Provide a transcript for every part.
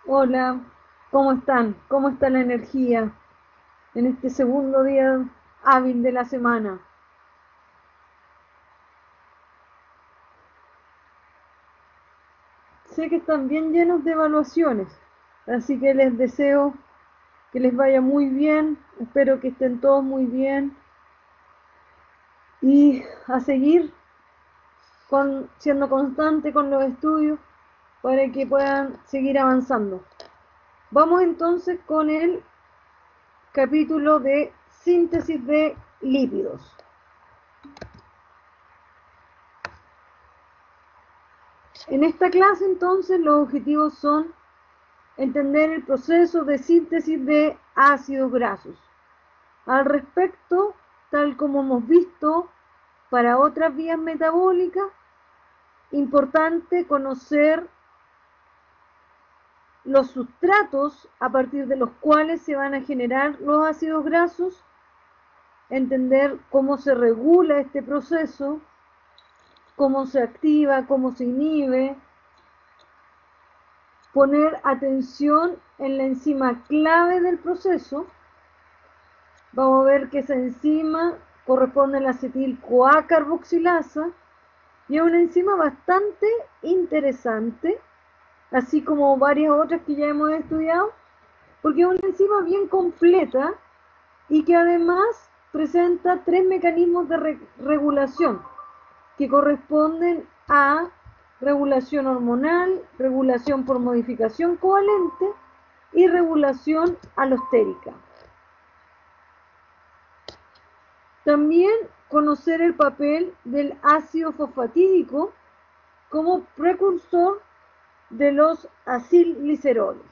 Hola, ¿cómo están? ¿Cómo está la energía en este segundo día hábil de la semana? Sé que están bien llenos de evaluaciones, así que les deseo que les vaya muy bien, espero que estén todos muy bien y a seguir siendo constante con los estudios para que puedan seguir avanzando. Vamos entonces con el capítulo de síntesis de lípidos. En esta clase entonces los objetivos son entender el proceso de síntesis de ácidos grasos. Al respecto, tal como hemos visto para otras vías metabólicas, importante conocer los sustratos a partir de los cuales se van a generar los ácidos grasos, entender cómo se regula este proceso, cómo se activa, cómo se inhibe, poner atención en la enzima clave del proceso. Vamos a ver que esa enzima corresponde a la acetil-CoA carboxilasa y es una enzima bastante interesante, así como varias otras que ya hemos estudiado, porque es una enzima bien completa y que además presenta tres mecanismos de regulación que corresponden a regulación hormonal, regulación por modificación covalente y regulación alostérica. También conocer el papel del ácido fosfatídico como precursor de los acilgliceroles.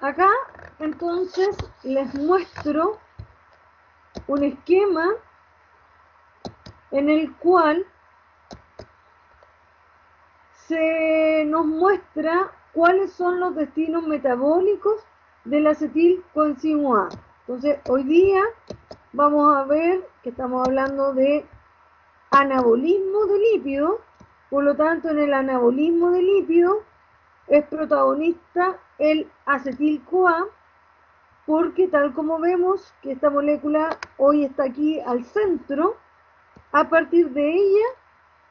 Acá entonces les muestro un esquema en el cual se nos muestra cuáles son los destinos metabólicos del acetilcoenzimo A. Entonces, hoy día vamos a ver que estamos hablando de anabolismo de lípido, por lo tanto, en el anabolismo de lípido es protagonista el acetil-CoA, porque tal como vemos que esta molécula hoy está aquí al centro, a partir de ella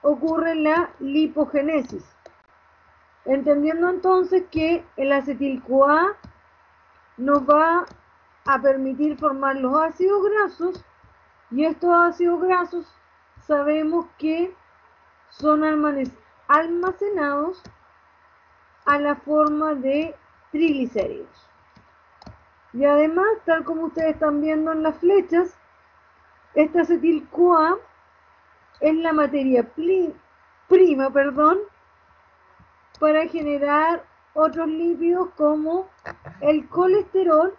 ocurre la lipogénesis. Entendiendo entonces que el acetil-CoA nos va a permitir formar los ácidos grasos y estos ácidos grasos sabemos que son almacenados a la forma de triglicéridos. Y además, tal como ustedes están viendo en las flechas, esta acetil-CoA es la materia prima, para generar otros lípidos como el colesterol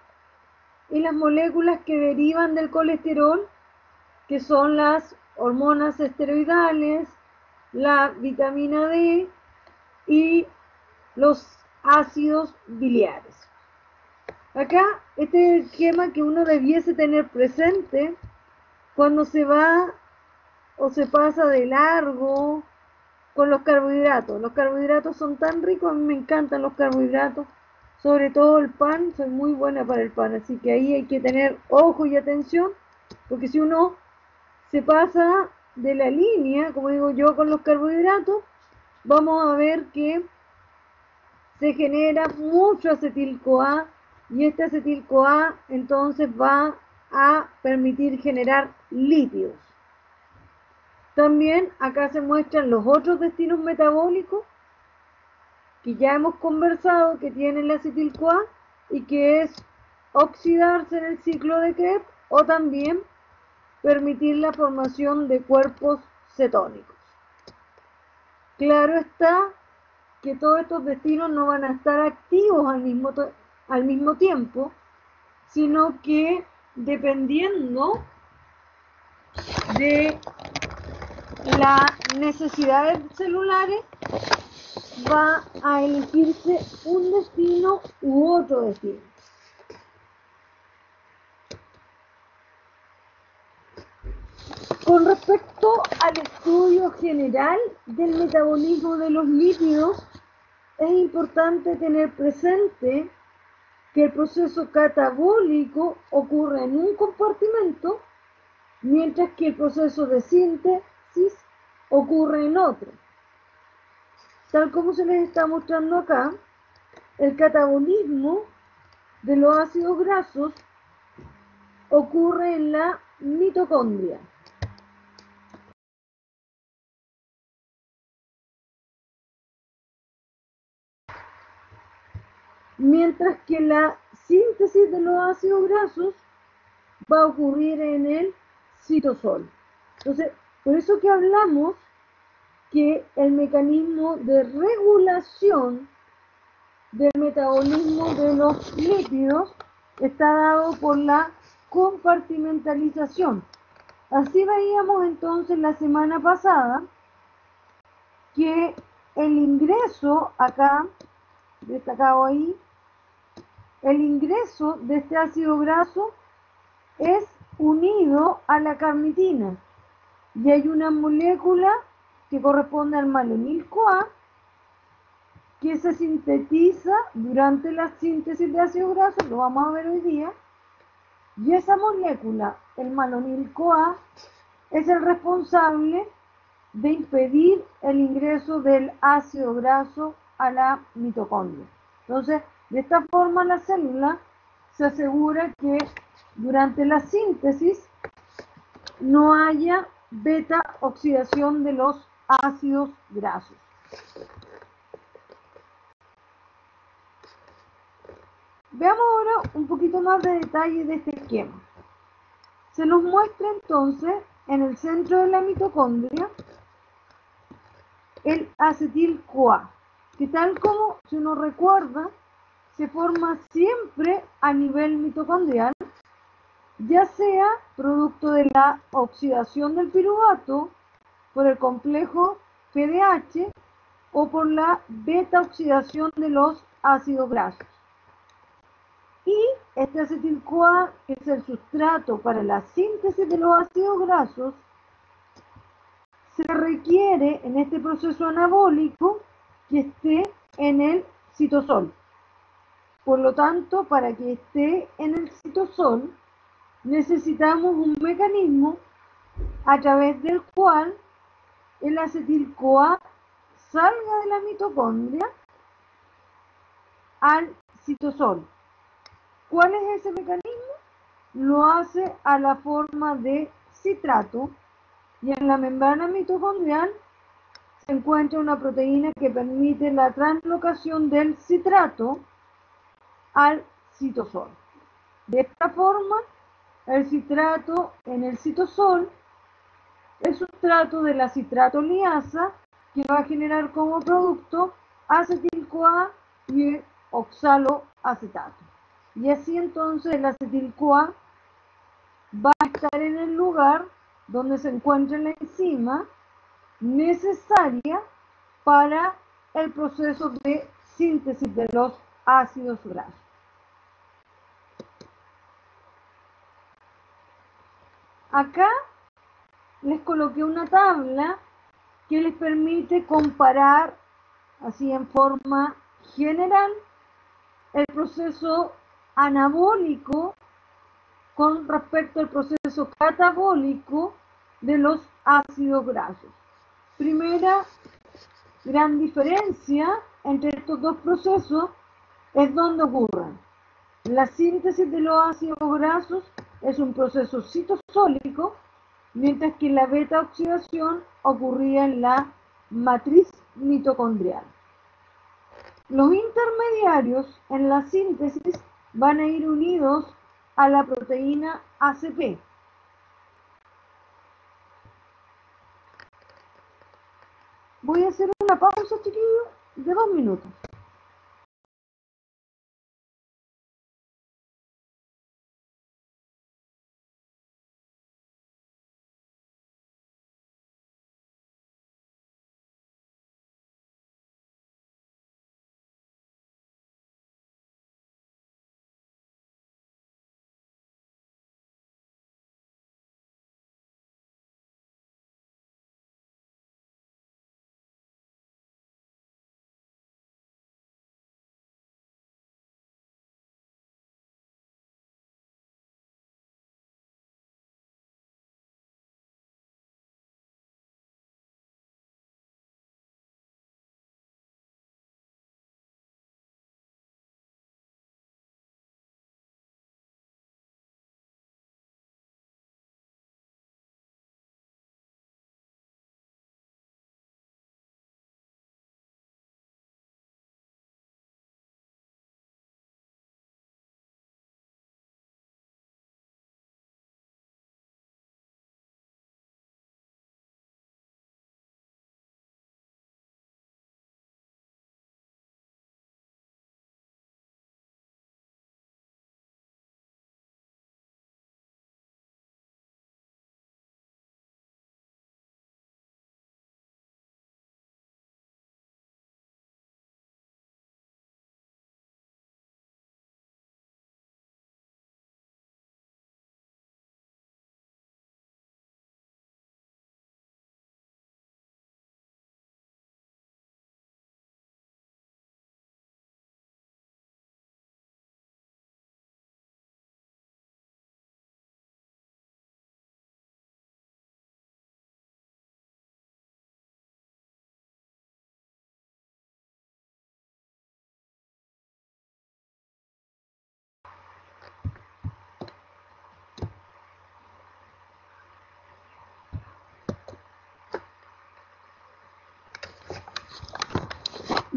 y las moléculas que derivan del colesterol, que son las hormonas esteroidales, la vitamina D y los ácidos biliares. Acá este es el esquema que uno debiese tener presente cuando se va o se pasa de largo con los carbohidratos. Los carbohidratos son tan ricos, a mí me encantan los carbohidratos, sobre todo el pan, soy muy buena para el pan, así que ahí hay que tener ojo y atención, porque si uno se pasa de la línea, como digo yo, con los carbohidratos, vamos a ver que se genera mucho acetil-CoA y este acetil-CoA entonces va a permitir generar lípidos. También acá se muestran los otros destinos metabólicos que ya hemos conversado que tiene el acetil-CoA y que es oxidarse en el ciclo de Krebs o también permitir la formación de cuerpos cetónicos. Claro está que todos estos destinos no van a estar activos al mismo tiempo, sino que dependiendo de las necesidades celulares va a elegirse un destino u otro destino. Con respecto al estudio general del metabolismo de los lípidos, es importante tener presente que el proceso catabólico ocurre en un compartimento, mientras que el proceso de síntesis ocurre en otro. Tal como se les está mostrando acá, el catabolismo de los ácidos grasos ocurre en la mitocondria. Mientras que la síntesis de los ácidos grasos va a ocurrir en el citosol. Entonces, por eso que hablamos que el mecanismo de regulación del metabolismo de los lípidos está dado por la compartimentalización. Así veíamos entonces la semana pasada que el ingreso, acá, destacado ahí, el ingreso de este ácido graso es unido a la carnitina y hay una molécula que corresponde al malonil-CoA que se sintetiza durante la síntesis de ácido graso, lo vamos a ver hoy día, y esa molécula, el malonil-CoA, es el responsable de impedir el ingreso del ácido graso a la mitocondria. Entonces, de esta forma la célula se asegura que durante la síntesis no haya beta oxidación de los ácidos grasos. Veamos ahora un poquito más de detalle de este esquema. Se nos muestra entonces en el centro de la mitocondria el acetil-CoA, que tal como se nos recuerda, se forma siempre a nivel mitocondrial, ya sea producto de la oxidación del piruvato por el complejo PDH o por la beta oxidación de los ácidos grasos. Y este acetil-CoA, que es el sustrato para la síntesis de los ácidos grasos, se requiere en este proceso anabólico que esté en el citosol. Por lo tanto, para que esté en el citosol, necesitamos un mecanismo a través del cual el acetil-CoA salga de la mitocondria al citosol. ¿Cuál es ese mecanismo? Lo hace a la forma de citrato y en la membrana mitocondrial se encuentra una proteína que permite la translocación del citrato al citosol. De esta forma, el citrato en el citosol es sustrato de la citratoliasa que va a generar como producto acetil-CoA y oxaloacetato. Y así entonces el acetil-CoA va a estar en el lugar donde se encuentra la enzima necesaria para el proceso de síntesis de los ácidos grasos. Acá les coloqué una tabla que les permite comparar así en forma general el proceso anabólico con respecto al proceso catabólico de los ácidos grasos. Primera gran diferencia entre estos dos procesos es donde ocurren. La síntesis de los ácidos grasos es un proceso citosólico, mientras que la beta oxidación ocurría en la matriz mitocondrial. Los intermediarios en la síntesis van a ir unidos a la proteína ACP. Voy a hacer una pausa, chiquillos, de 2 minutos.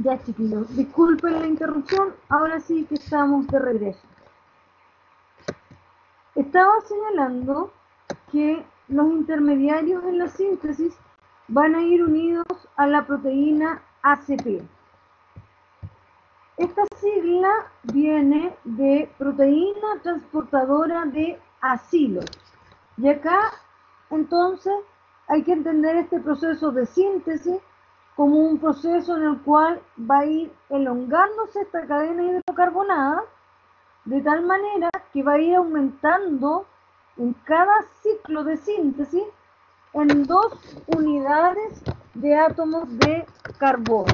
Ya, chiquillos, disculpen la interrupción, ahora sí que estamos de regreso. Estaba señalando que los intermediarios en la síntesis van a ir unidos a la proteína ACP. Esta sigla viene de proteína transportadora de acilo. Y acá, entonces, hay que entender este proceso de síntesis como un proceso en el cual va a ir elongándose esta cadena hidrocarbonada de tal manera que va a ir aumentando en cada ciclo de síntesis en 2 unidades de átomos de carbono.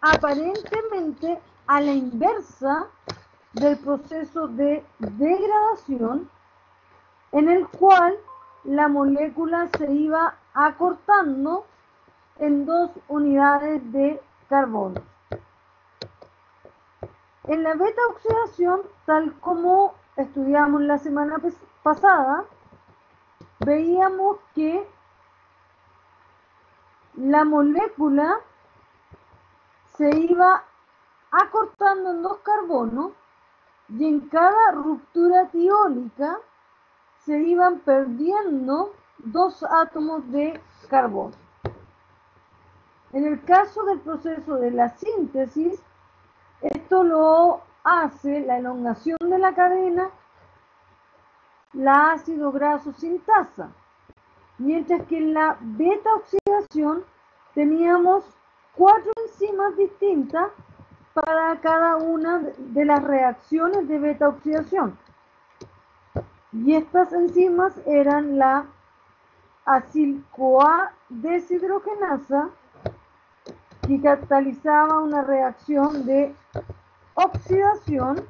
Aparentemente a la inversa del proceso de degradación en el cual la molécula se iba acortando en 2 unidades de carbono. En la beta oxidación, tal como estudiamos la semana pasada, veíamos que la molécula se iba acortando en 2 carbonos y en cada ruptura tiólica se iban perdiendo 2 átomos de carbono. En el caso del proceso de la síntesis, esto lo hace la elongación de la cadena, la ácido graso sintasa, mientras que en la beta oxidación teníamos 4 enzimas distintas para cada una de las reacciones de beta oxidación. Y estas enzimas eran la acil-CoA deshidrogenasa, que catalizaba una reacción de oxidación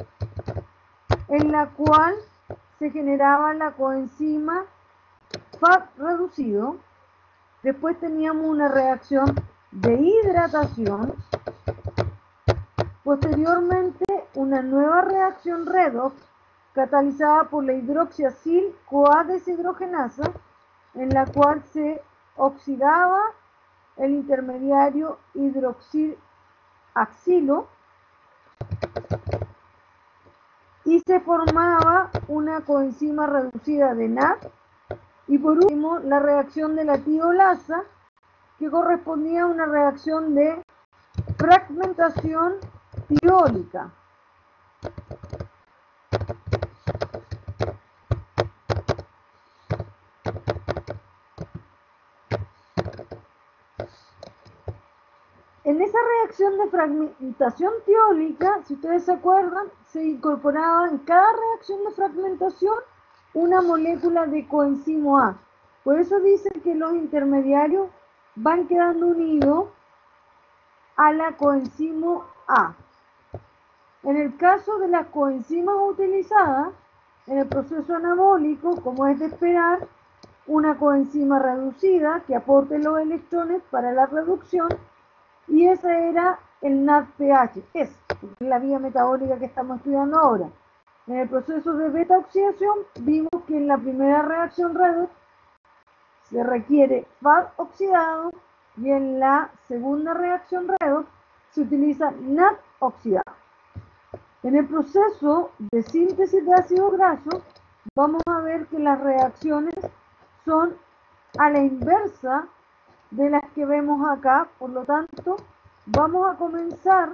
en la cual se generaba la coenzima FAD reducido. Después teníamos una reacción de hidratación, posteriormente una nueva reacción redox catalizada por la hidroxiacil-CoA deshidrogenasa, en la cual se oxidaba el intermediario hidroxilaxilo y se formaba una coenzima reducida de NAD, y por último la reacción de la tiolasa, que correspondía a una reacción de fragmentación tiólica. En esa reacción de fragmentación tiólica, si ustedes se acuerdan, se incorporaba en cada reacción de fragmentación una molécula de coenzimo A. Por eso dicen que los intermediarios van quedando unidos a la coenzimo A. En el caso de las coenzimas utilizadas en el proceso anabólico, como es de esperar, una coenzima reducida que aporte los electrones para la reducción, y esa era el NADPH, es la vía metabólica que estamos estudiando ahora. En el proceso de beta oxidación vimos que en la primera reacción redox se requiere FAD oxidado y en la segunda reacción redox se utiliza NAD oxidado. En el proceso de síntesis de ácido graso vamos a ver que las reacciones son a la inversa de las que vemos acá, por lo tanto vamos a comenzar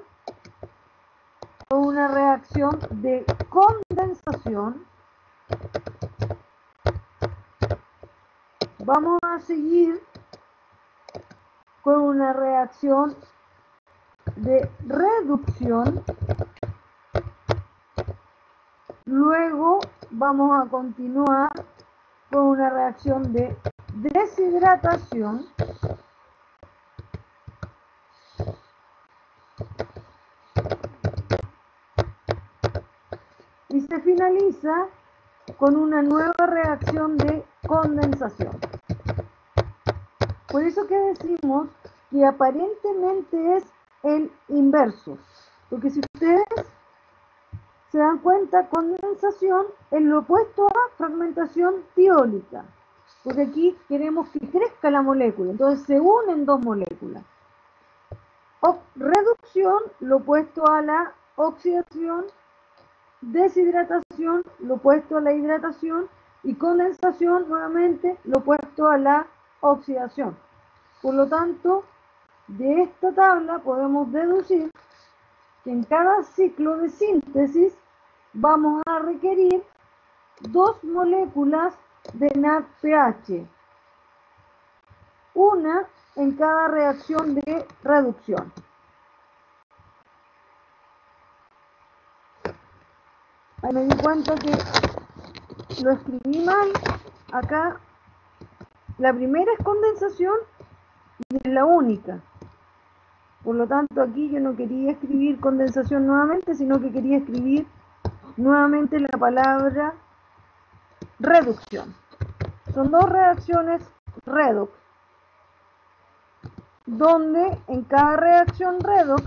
con una reacción de condensación. Vamos a seguir con una reacción de reducción. Luego vamos a continuar con una reacción de deshidratación. Y se finaliza con una nueva reacción de condensación. Por eso que decimos que aparentemente es el inverso. Porque si ustedes se dan cuenta, condensación es lo opuesto a fragmentación tiólica. Porque aquí queremos que crezca la molécula. Entonces se unen 2 moléculas. reducción, lo opuesto a la oxidación, deshidratación, lo opuesto a la hidratación, y condensación, nuevamente, lo opuesto a la oxidación. Por lo tanto, de esta tabla podemos deducir que en cada ciclo de síntesis vamos a requerir 2 moléculas de NADPH, una en cada reacción de reducción. Ahí me di cuenta que lo escribí mal. Acá la primera es condensación y es la única. Por lo tanto, aquí yo no quería escribir condensación nuevamente, sino que quería escribir nuevamente la palabra reducción. Son 2 reacciones redox, donde en cada reacción redox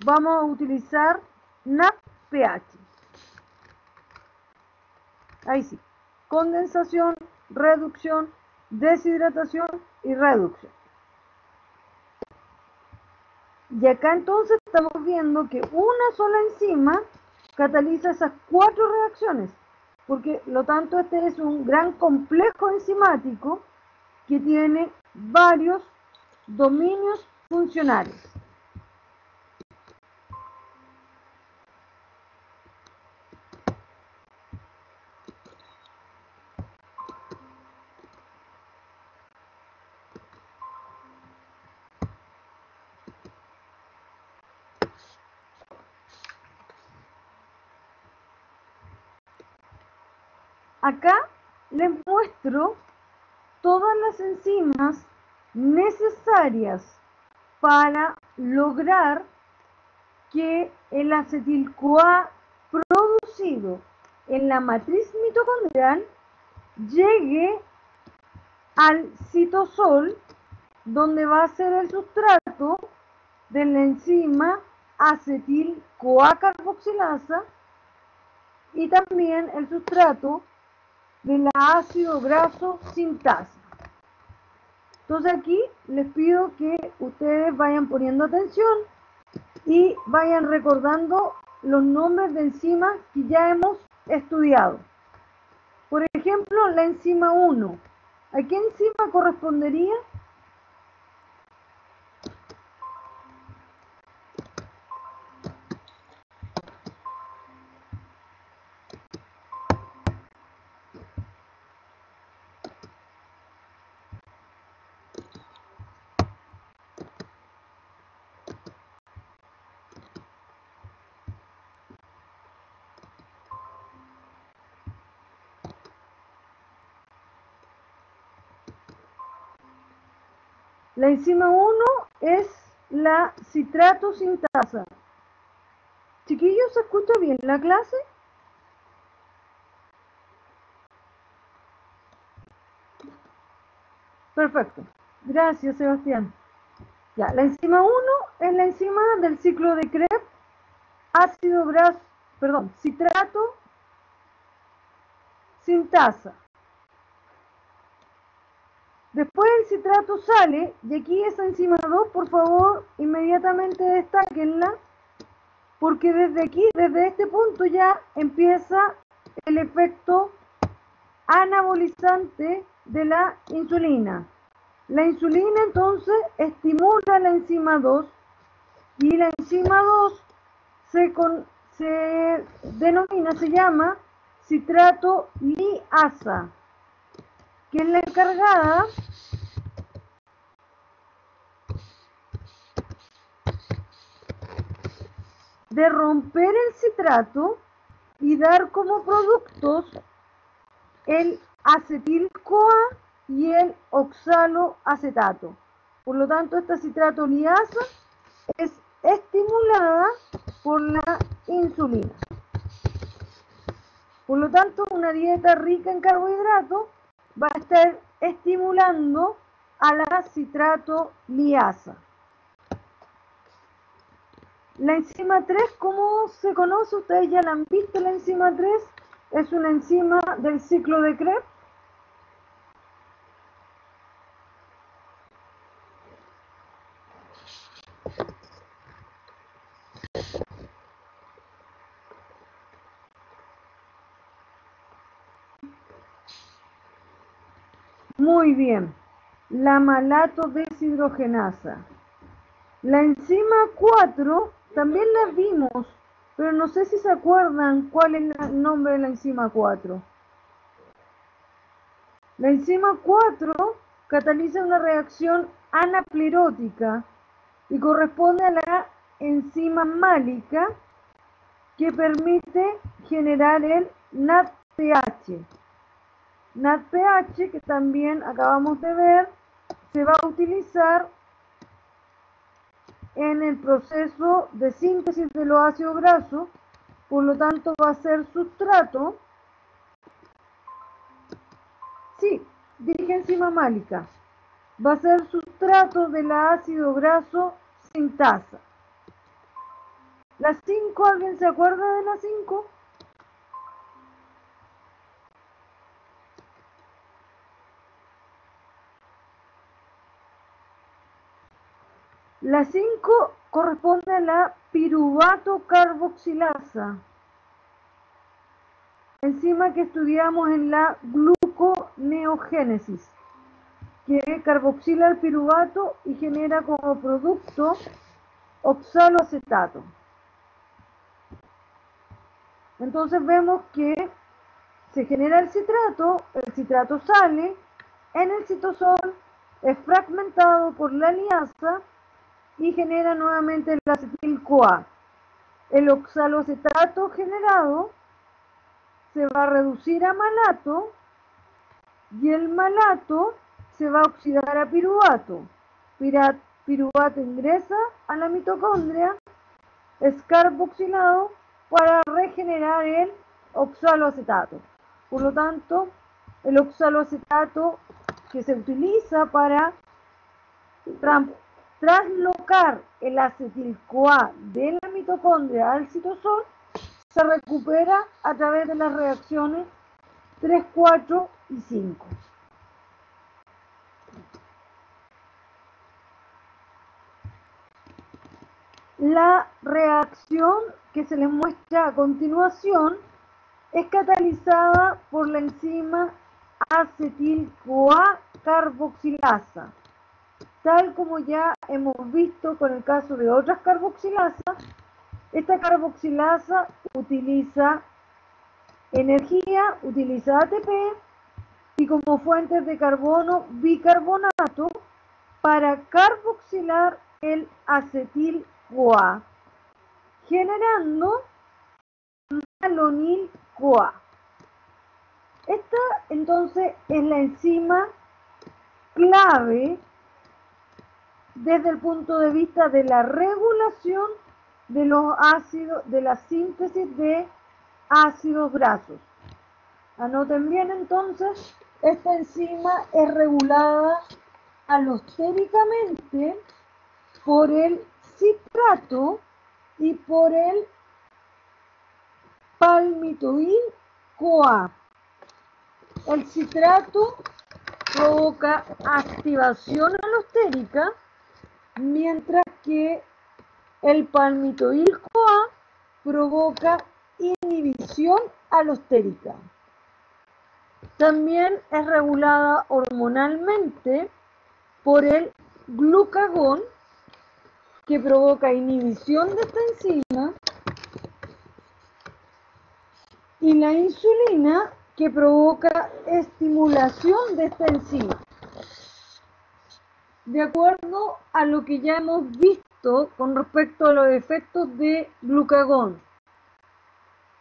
vamos a utilizar NADPH. Ahí sí, condensación, reducción, deshidratación y reducción. Y acá entonces estamos viendo que una sola enzima cataliza esas 4 reacciones, porque lo tanto este es un gran complejo enzimático que tiene varios dominios funcionales. Acá les muestro todas las enzimas necesarias para lograr que el acetil-CoA producido en la matriz mitocondrial llegue al citosol, donde va a ser el sustrato de la enzima acetil-CoA carboxilasa y también el sustrato de la ácido graso sintasa. Entonces aquí les pido que ustedes vayan poniendo atención y vayan recordando los nombres de enzimas que ya hemos estudiado. Por ejemplo, la enzima 1. ¿A qué enzima correspondería? La enzima 1 es la citrato sintasa. Chiquillos, ¿se escucha bien la clase? Perfecto. Gracias, Sebastián. Ya, la enzima 1 es la enzima del ciclo de Krebs, citrato sintasa. Después el citrato sale, y aquí esa enzima 2, por favor, inmediatamente destáquenla, porque desde aquí, desde este punto ya empieza el efecto anabolizante de la insulina. La insulina entonces estimula la enzima 2 y la enzima 2 se llama citrato liasa, que es la encargada de romper el citrato y dar como productos el acetil-CoA y el oxaloacetato. Por lo tanto, esta citrato liasa es estimulada por la insulina. Por lo tanto, una dieta rica en carbohidratos va a estar estimulando a la citrato liasa. La enzima 3, ¿cómo se conoce? Ustedes ya la han visto, la enzima 3 es una enzima del ciclo de Krebs. Muy bien. La malato deshidrogenasa. La enzima 4 también la vimos, pero no sé si se acuerdan cuál es el nombre de la enzima 4. La enzima 4 cataliza una reacción anaplerótica y corresponde a la enzima málica que permite generar el NADPH. NADPH, que también acabamos de ver, se va a utilizar en el proceso de síntesis de los ácidos grasos, por lo tanto va a ser sustrato. Sí, dije enzima málica. Va a ser sustrato del ácido graso sintasa. La 5, ¿alguien se acuerda de la 5? La 5 corresponde a la piruvato carboxilasa, enzima que estudiamos en la gluconeogénesis, que carboxila el piruvato y genera como producto oxaloacetato. Entonces vemos que se genera el citrato sale en el citosol, es fragmentado por la liasa y genera nuevamente el acetil-CoA. El oxaloacetato generado se va a reducir a malato y el malato se va a oxidar a piruvato. Piruvato ingresa a la mitocondria, es carboxilado para regenerar el oxaloacetato. Por lo tanto, el oxaloacetato que se utiliza para traslocar el acetil-CoA de la mitocondria al citosol se recupera a través de las reacciones 3, 4 y 5. La reacción que se les muestra a continuación es catalizada por la enzima acetil-CoA carboxilasa. Tal como ya hemos visto con el caso de otras carboxilasas, esta carboxilasa utiliza energía, utiliza ATP y como fuentes de carbono bicarbonato para carboxilar el acetil-CoA, generando malonil-CoA. Esta entonces es la enzima clave desde el punto de vista de la regulación de los ácidos, de la síntesis de ácidos grasos. Anoten bien entonces, esta enzima es regulada alostéricamente por el citrato y por el palmitoil-CoA. El citrato provoca activación alostérica, mientras que el palmitoil-CoA provoca inhibición alostérica. También es regulada hormonalmente por el glucagón, que provoca inhibición de esta enzima, y la insulina, que provoca estimulación de esta enzima. De acuerdo a lo que ya hemos visto con respecto a los efectos de glucagón,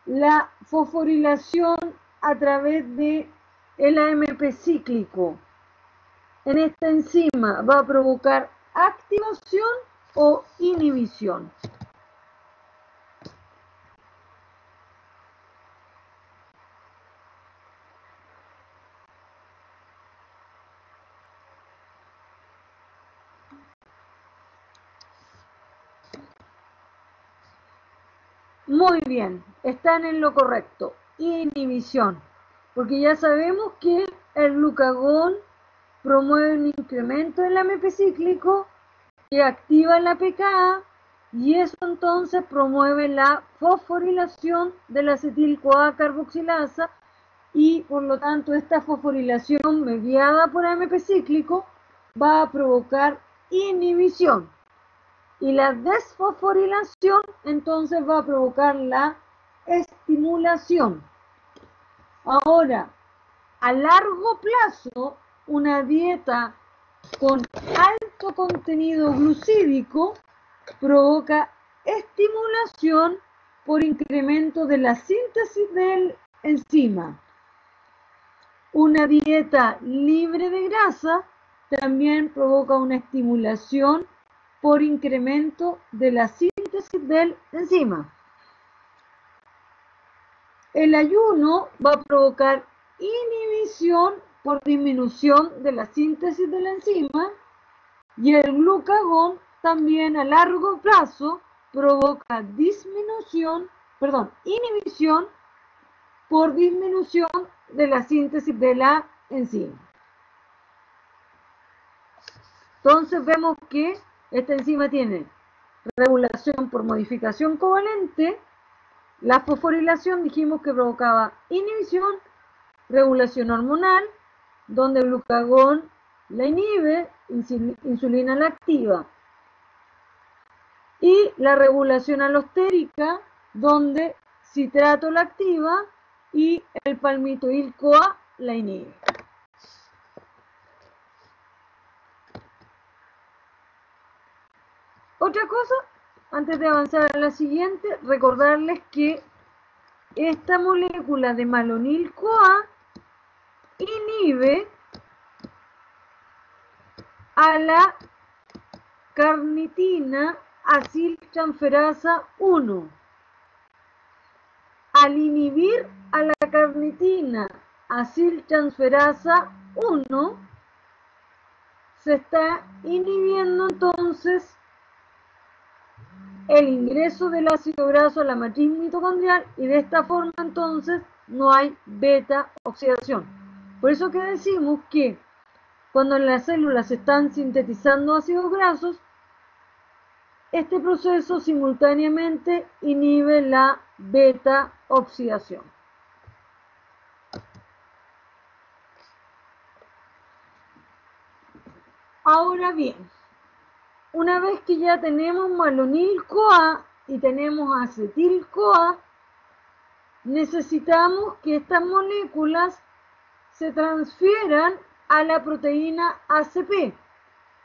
la fosforilación a través de el AMP cíclico en esta enzima va a provocar activación o inhibición. Muy bien, están en lo correcto. Inhibición, porque ya sabemos que el glucagón promueve un incremento del AMP cíclico que activa la pKa y eso entonces promueve la fosforilación de la acetil-CoA carboxilasa y por lo tanto esta fosforilación mediada por AMP cíclico va a provocar inhibición. Y la desfosforilación entonces va a provocar la estimulación. Ahora, a largo plazo, una dieta con alto contenido glucídico provoca estimulación por incremento de la síntesis del enzima. Una dieta libre de grasa también provoca una estimulación por incremento de la síntesis del enzima. El ayuno va a provocar inhibición por disminución de la síntesis de la enzima y el glucagón también a largo plazo provoca inhibición por disminución de la síntesis de la enzima. Entonces vemos que esta enzima tiene regulación por modificación covalente. La fosforilación dijimos que provocaba inhibición, regulación hormonal, donde el glucagón la inhibe, insulina la activa. Y la regulación alostérica, donde citrato la activa y el palmitoil-CoA la inhibe. Otra cosa, antes de avanzar a la siguiente, recordarles que esta molécula de malonil-CoA inhibe a la carnitina aciltransferasa 1. Al inhibir a la carnitina aciltransferasa 1, se está inhibiendo entonces el ingreso del ácido graso a la matriz mitocondrial y de esta forma entonces no hay beta oxidación. Por eso que decimos que cuando en las células se están sintetizando ácidos grasos, este proceso simultáneamente inhibe la beta oxidación. Ahora bien, una vez que ya tenemos malonil-CoA y tenemos acetil-CoA, necesitamos que estas moléculas se transfieran a la proteína ACP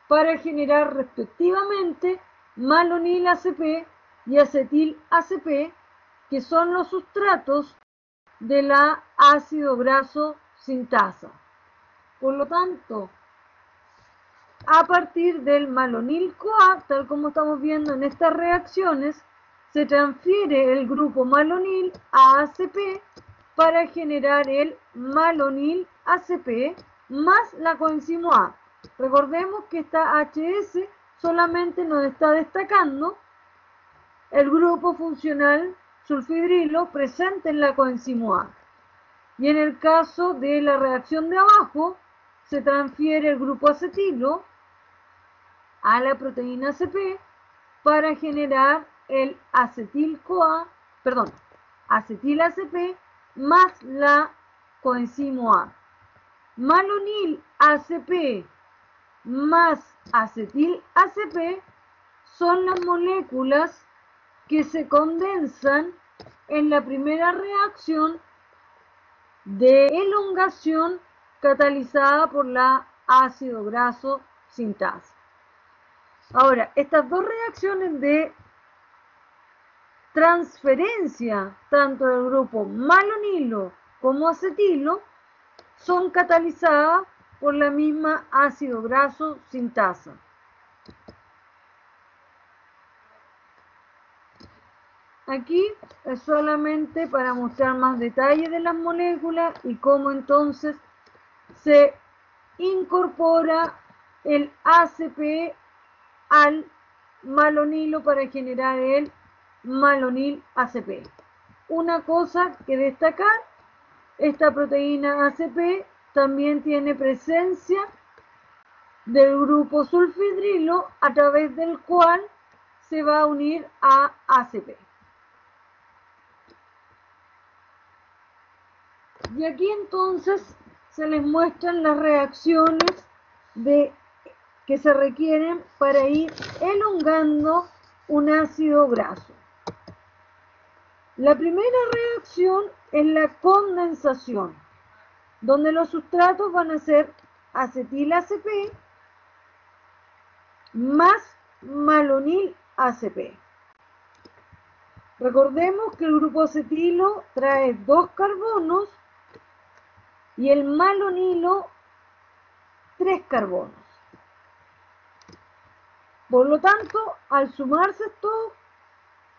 para generar respectivamente malonil-ACP y acetil-ACP, que son los sustratos de la ácido graso sintasa. Por lo tanto, a partir del malonil-CoA, tal como estamos viendo en estas reacciones, se transfiere el grupo malonil a ACP para generar el malonil-ACP más la coenzima A. Recordemos que esta HS solamente nos está destacando el grupo funcional sulfidrilo presente en la coenzima A. Y en el caso de la reacción de abajo, se transfiere el grupo acetilo a la proteína ACP para generar el acetil-ACP más la coenzima A. Malonil ACP más acetil ACP son las moléculas que se condensan en la primera reacción de elongación catalizada por la ácido graso sintasa. Ahora, estas dos reacciones de transferencia, tanto del grupo malonilo como acetilo, son catalizadas por la misma ácido graso sintasa. Aquí es solamente para mostrar más detalles de las moléculas y cómo entonces se incorpora el ACP al malonilo para generar el malonil ACP. Una cosa que destacar, esta proteína ACP también tiene presencia del grupo sulfidrilo a través del cual se va a unir a ACP. Y aquí entonces se les muestran las reacciones que se requieren para ir elongando un ácido graso. La primera reacción es la condensación, donde los sustratos van a ser acetil ACP más malonil ACP. Recordemos que el grupo acetilo trae 2 carbonos y el malonilo 3 carbonos. Por lo tanto, al sumarse estos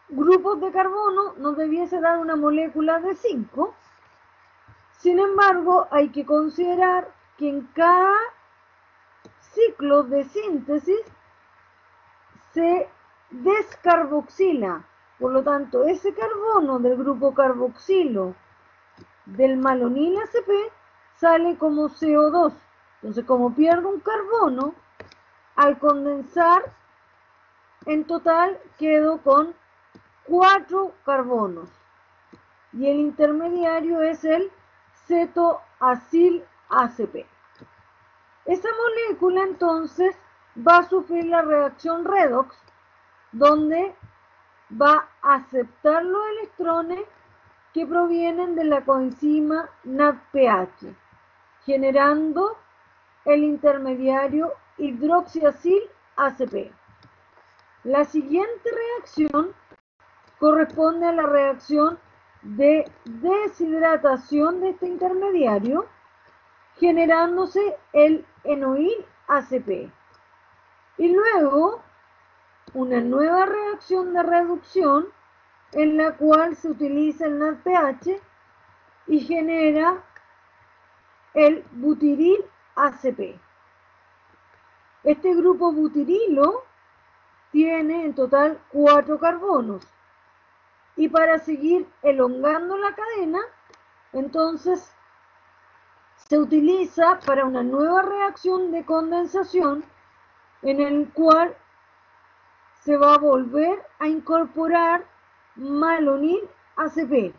grupos de carbono, nos debiese dar una molécula de 5. Sin embargo, hay que considerar que en cada ciclo de síntesis se descarboxila. Por lo tanto, ese carbono del grupo carboxilo del malonil ACP sale como CO2. Entonces, como pierdo un carbono, al condensar, en total quedo con 4 carbonos. Y el intermediario es el cetoacil ACP. Esa molécula entonces va a sufrir la reacción redox, donde va a aceptar los electrones que provienen de la coenzima NADPH, generando el intermediario hidroxiacil ACP. La siguiente reacción corresponde a la reacción de deshidratación de este intermediario, generándose el enoil ACP. Y luego una nueva reacción de reducción en la cual se utiliza el NADPH y genera el butiril ACP. Este grupo butirilo tiene en total 4 carbonos. Y para seguir elongando la cadena, entonces se utiliza para una nueva reacción de condensación en el cual se va a volver a incorporar malonil ACP,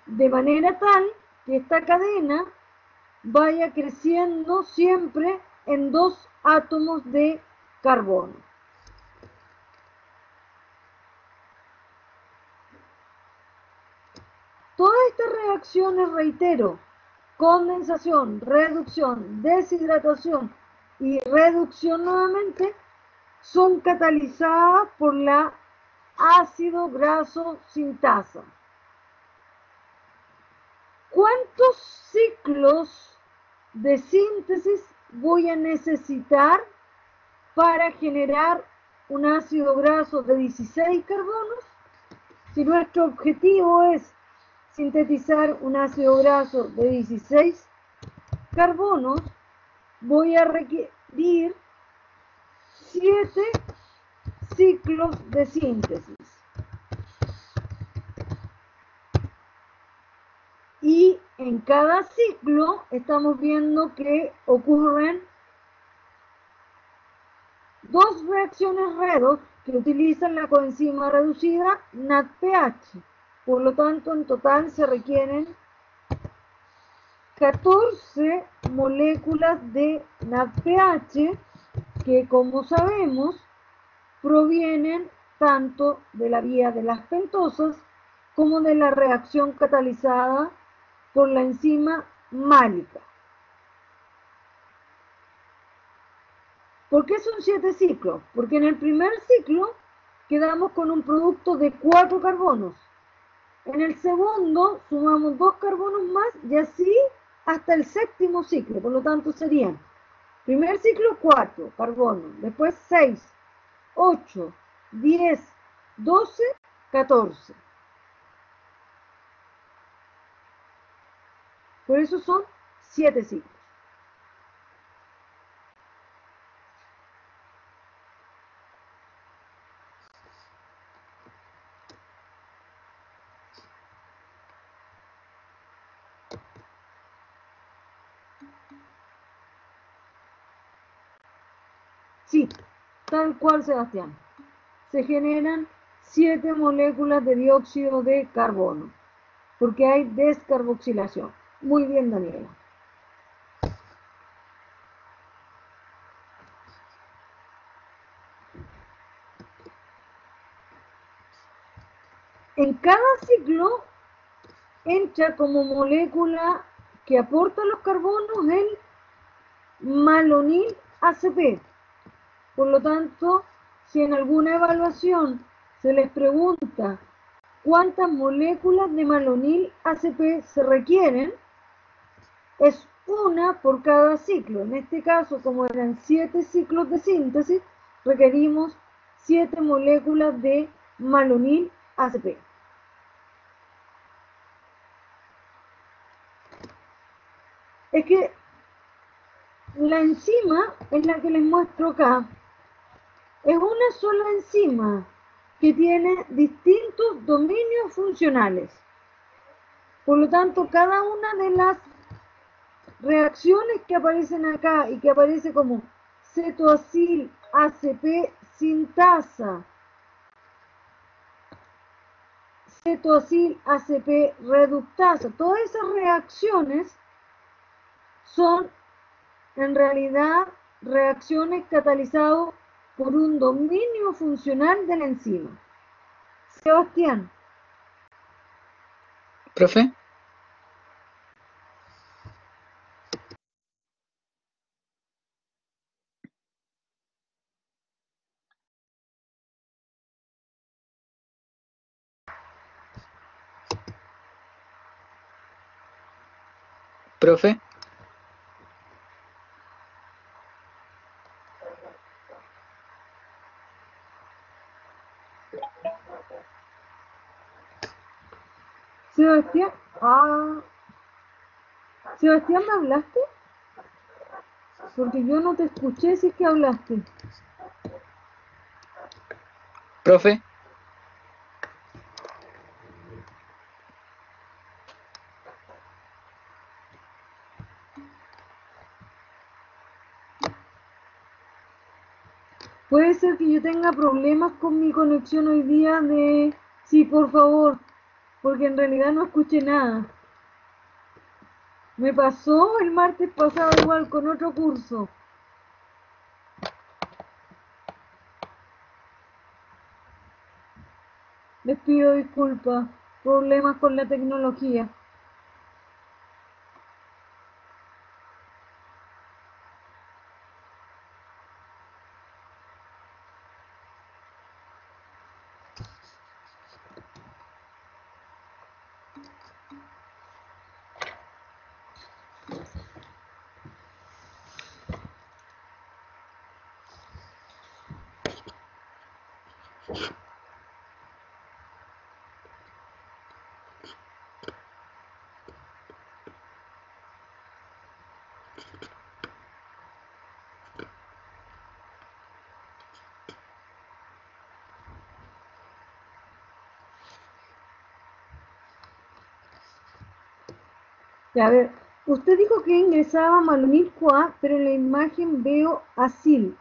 de manera tal que esta cadena vaya creciendo siempre en 2 átomos de carbono. Todas estas reacciones, reitero, condensación, reducción, deshidratación y reducción nuevamente, son catalizadas por la ácido graso sintasa. ¿Cuántos ciclos de síntesis voy a necesitar para generar un ácido graso de 16 carbonos? Si nuestro objetivo es sintetizar un ácido graso de 16 carbonos, voy a requerir 7 ciclos de síntesis. Y en cada ciclo estamos viendo que ocurren 2 reacciones redox que utilizan la coenzima reducida NADPH. Por lo tanto, en total se requieren 14 moléculas de NADPH que, como sabemos, provienen tanto de la vía de las pentosas como de la reacción catalizada por la enzima málica. ¿Por qué son 7 ciclos? Porque en el primer ciclo quedamos con un producto de 4 carbonos. En el segundo sumamos 2 carbonos más y así hasta el séptimo ciclo. Por lo tanto serían, primer ciclo 4 carbonos, después 6, 8, 10, 12, 14. Por eso son 7 ciclos. Sí, tal cual, Sebastián. Se generan 7 moléculas de dióxido de carbono. porque hay descarboxilación. Muy bien, Daniela. En cada ciclo entra como molécula que aporta los carbonos el malonil ACP. Por lo tanto, si en alguna evaluación se les pregunta cuántas moléculas de malonil ACP se requieren, es una por cada ciclo. En este caso, como eran 7 ciclos de síntesis, requerimos 7 moléculas de malonil ACP. Es que la enzima es la que les muestro acá. Es una sola enzima que tiene distintos dominios funcionales. Por lo tanto, cada una de las reacciones que aparecen acá y que aparece como cetoacil ACP sintasa, cetoacil ACP reductasa, todas esas reacciones son en realidad reacciones catalizadas por un dominio funcional de la enzima. Sebastián. ¿Profe? ¿Profe? Sebastián, Sebastián, ¿me hablaste? Porque yo no te escuché si es que hablaste. ¿Profe? Puede ser que yo tenga problemas con mi conexión hoy día de... Sí, por favor, porque en realidad no escuché nada. Me pasó el martes pasado igual con otro curso. Les pido disculpas, problemas con la tecnología. Ya, a ver, usted dijo que ingresaba malonil CoA, pero en la imagen veo acil,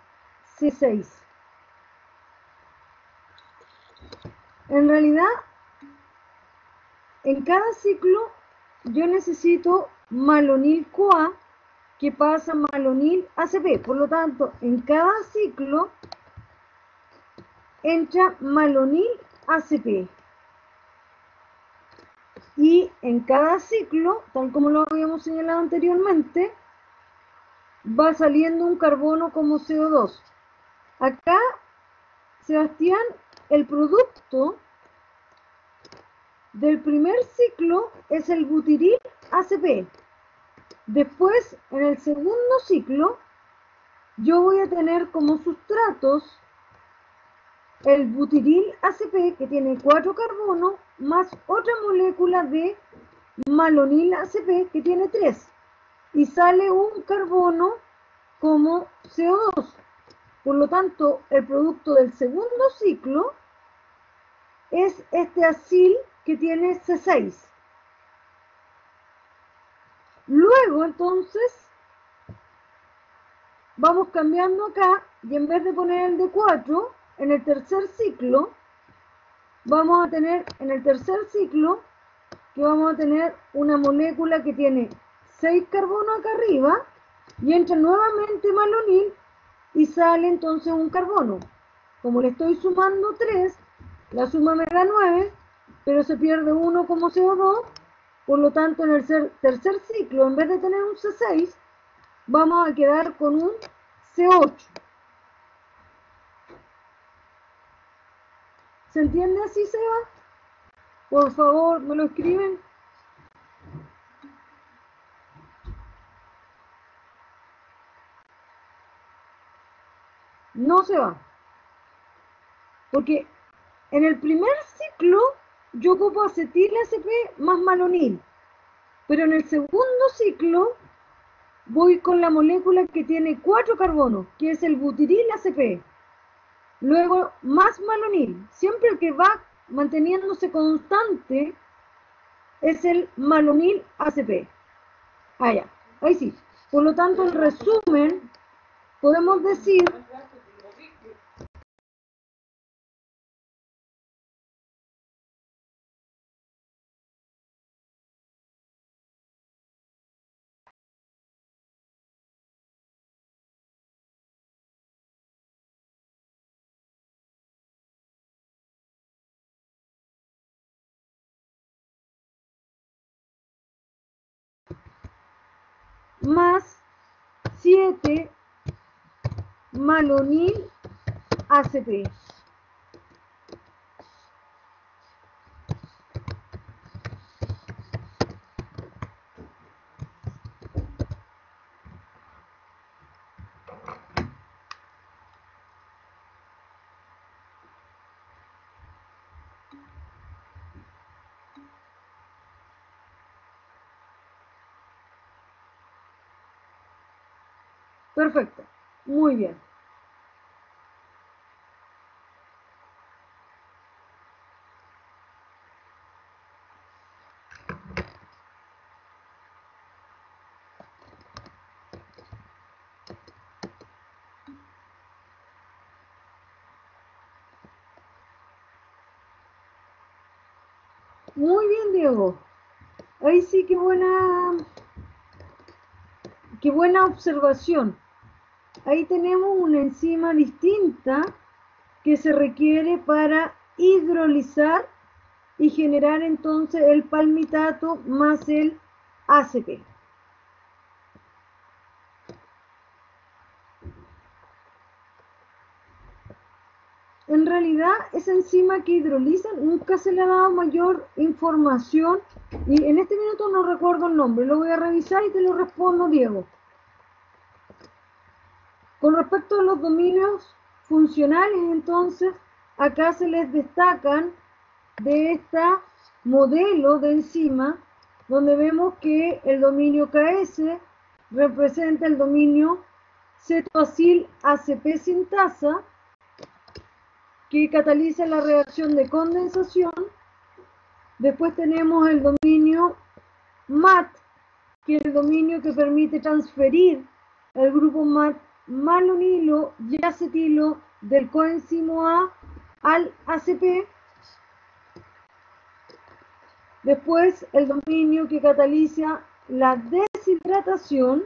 C6. En realidad, en cada ciclo yo necesito malonil CoA que pasa malonil ACP. Por lo tanto, en cada ciclo entra malonil ACP. Y en cada ciclo, tal como lo habíamos señalado anteriormente, va saliendo un carbono como CO2. Acá, Sebastián, el producto del primer ciclo es el butiril ACP. Después, en el segundo ciclo, yo voy a tener como sustratos el butiril ACP, que tiene 4 carbonos, más otra molécula de malonil ACP, que tiene 3. Y sale un carbono como CO2. Por lo tanto, el producto del segundo ciclo es este acil que tiene C6. Luego, entonces, vamos cambiando acá y en vez de poner el de 4, en el tercer ciclo, vamos a tener en el tercer ciclo que vamos a tener una molécula que tiene 6 carbonos acá arriba y entra nuevamente malonil y sale entonces un carbono. Como le estoy sumando 3, la suma me da 9, pero se pierde 1 como CO2, por lo tanto en el tercer ciclo, en vez de tener un C6, vamos a quedar con un C8. ¿Se entiende así, Seba? Por favor, ¿me lo escriben? No se va. Porque en el primer ciclo yo ocupo acetil ACP más malonil. Pero en el segundo ciclo voy con la molécula que tiene 4 carbonos, que es el butiril ACP. Luego más malonil. Siempre el que va manteniéndose constante es el malonil ACP. Ya. Ahí sí. Por lo tanto, en resumen, podemos decir más 7 malonil ACP. Perfecto, muy bien. Muy bien, Diego. Ahí sí, qué buena observación. Ahí tenemos una enzima distinta que se requiere para hidrolizar y generar entonces el palmitato más el ACP. En realidad, esa enzima que hidroliza nunca se le ha dado mayor información y en este minuto no recuerdo el nombre, lo voy a revisar y te lo respondo, Diego. Con respecto a los dominios funcionales, entonces, acá se les destacan de este modelo de enzima, donde vemos que el dominio KS representa el dominio cetoacil ACP sintasa, que cataliza la reacción de condensación. Después tenemos el dominio MAT, que es el dominio que permite transferir el grupo MAT malonilo y acetilo del coenzimo A al ACP. Después el dominio que cataliza la deshidratación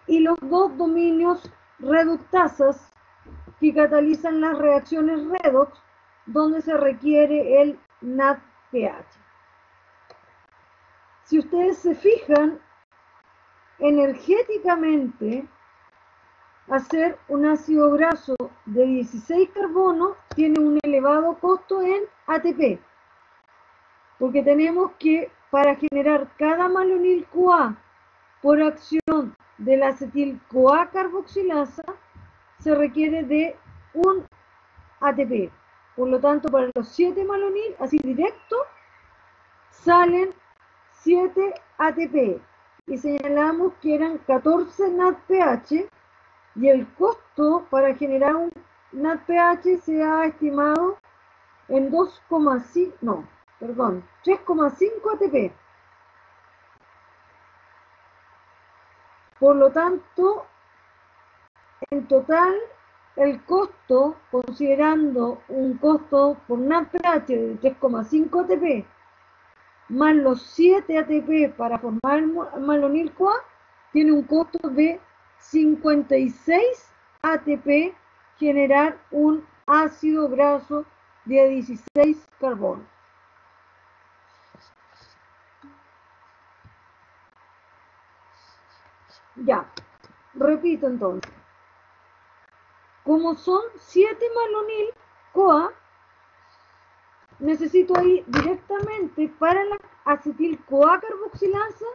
y los dos dominios reductasas que catalizan las reacciones redox, donde se requiere el NADPH. Si ustedes se fijan, energéticamente, hacer un ácido graso de 16 carbonos tiene un elevado costo en ATP, porque tenemos que, para generar cada malonil CoA por acción de la acetil-CoA carboxilasa, se requiere de un ATP. Por lo tanto, para los 7 malonil, así directo, salen 7 ATP. Y señalamos que eran 14 NADPH y el costo para generar un NADPH se ha estimado en 3,5 ATP. Por lo tanto, en total, el costo, considerando un costo por NADPH de 3,5 ATP más los 7 ATP para formar el malonil-CoA, tiene un costo de 56 ATP generar un ácido graso de 16 carbono. Ya, repito entonces. Como son 7 malonil-CoA, necesito ahí directamente para la acetil-CoA carboxilasa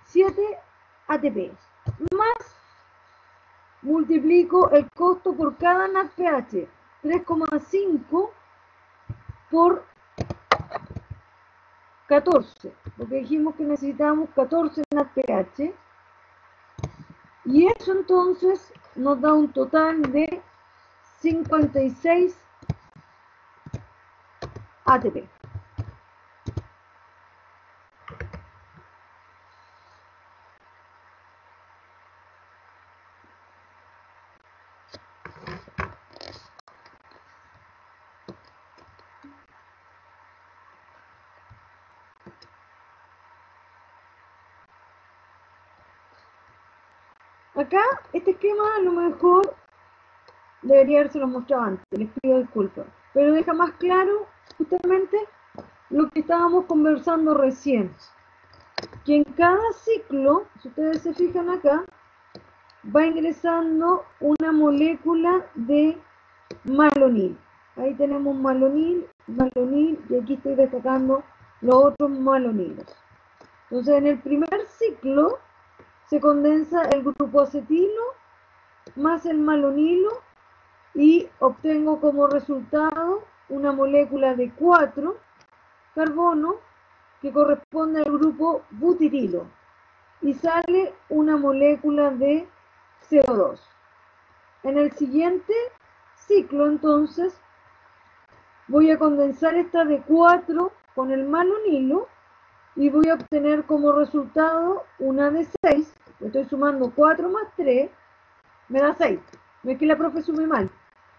7 ATP. Más multiplico el costo por cada NADPH, 3,5 por 14, porque dijimos que necesitábamos 14 NADPH, y eso entonces nos da un total de 56 ATP. Acá, este esquema a lo mejor debería haberse lo mostrado antes, les pido disculpas, pero deja más claro justamente lo que estábamos conversando recién, que en cada ciclo, si ustedes se fijan acá, va ingresando una molécula de malonil. Ahí tenemos malonil, malonil, y aquí estoy destacando los otros malonilos. Entonces, en el primer ciclo se condensa el grupo acetilo más el malonilo y obtengo como resultado una molécula de 4 carbono que corresponde al grupo butirilo y sale una molécula de CO2. En el siguiente ciclo entonces voy a condensar esta de 4 con el malonilo y voy a obtener como resultado una de 6, estoy sumando 4 más 3, me da 6. No es que la profe sume mal,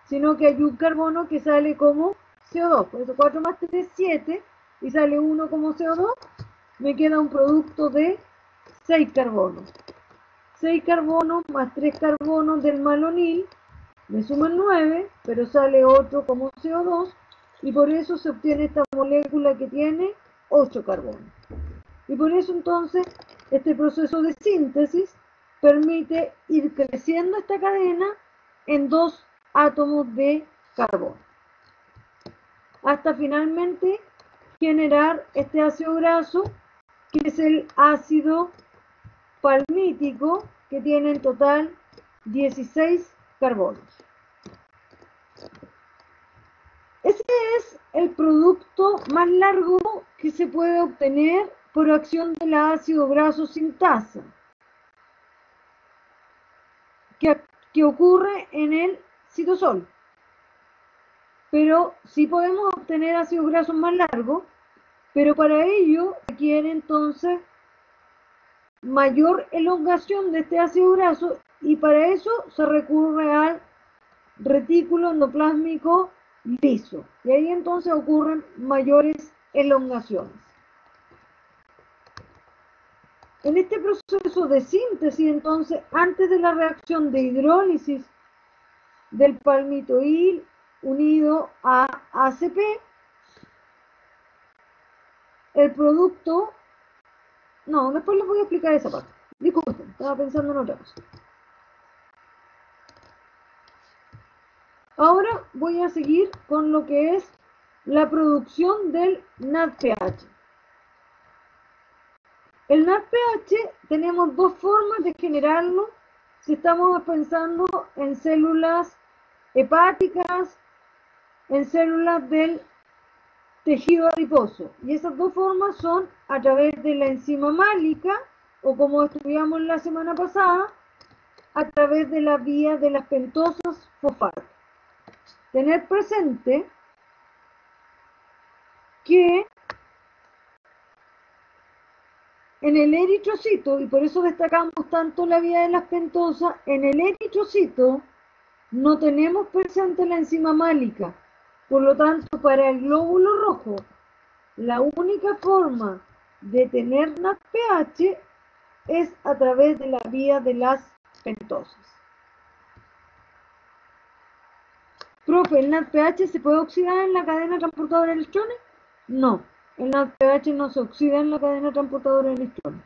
sino que hay un carbono que sale como CO2, por eso 4 más 3 es 7, y sale 1 como CO2, me queda un producto de 6 carbonos. 6 carbonos más 3 carbonos del malonil, me suman 9, pero sale otro como CO2, y por eso se obtiene esta molécula que tiene 8 carbonos. Y por eso entonces este proceso de síntesis permite ir creciendo esta cadena en 2 átomos de carbono, hasta finalmente generar este ácido graso, que es el ácido palmítico, que tiene en total 16 carbonos. Ese es el producto más largo que se puede obtener por acción del ácido graso sintasa, que ocurre en el citosol. Pero sí podemos obtener ácidos grasos más largos, pero para ello requiere entonces mayor elongación de este ácido graso, y para eso se recurre al retículo endoplásmico liso, y ahí entonces ocurren mayores elongaciones. En este proceso de síntesis, entonces, antes de la reacción de hidrólisis del palmitoil unido a ACP, el producto... No, después les voy a explicar esa parte. Disculpen, estaba pensando en otra cosa. Ahora voy a seguir con lo que es la producción del NADPH. El NADPH tenemos dos formas de generarlo si estamos pensando en células hepáticas, en células del tejido adiposo. Y esas dos formas son a través de la enzima málica, o como estudiamos la semana pasada, a través de la vía de las pentosas fosfato. Tener presente que en el eritrocito, y por eso destacamos tanto la vía de las pentosas, en el eritrocito no tenemos presente la enzima málica. Por lo tanto, para el glóbulo rojo, la única forma de tener NADPH es a través de la vía de las pentosas. Profe, ¿el NADPH se puede oxidar en la cadena transportadora de electrones? No, el NADPH no se oxida en la cadena transportadora de electrones.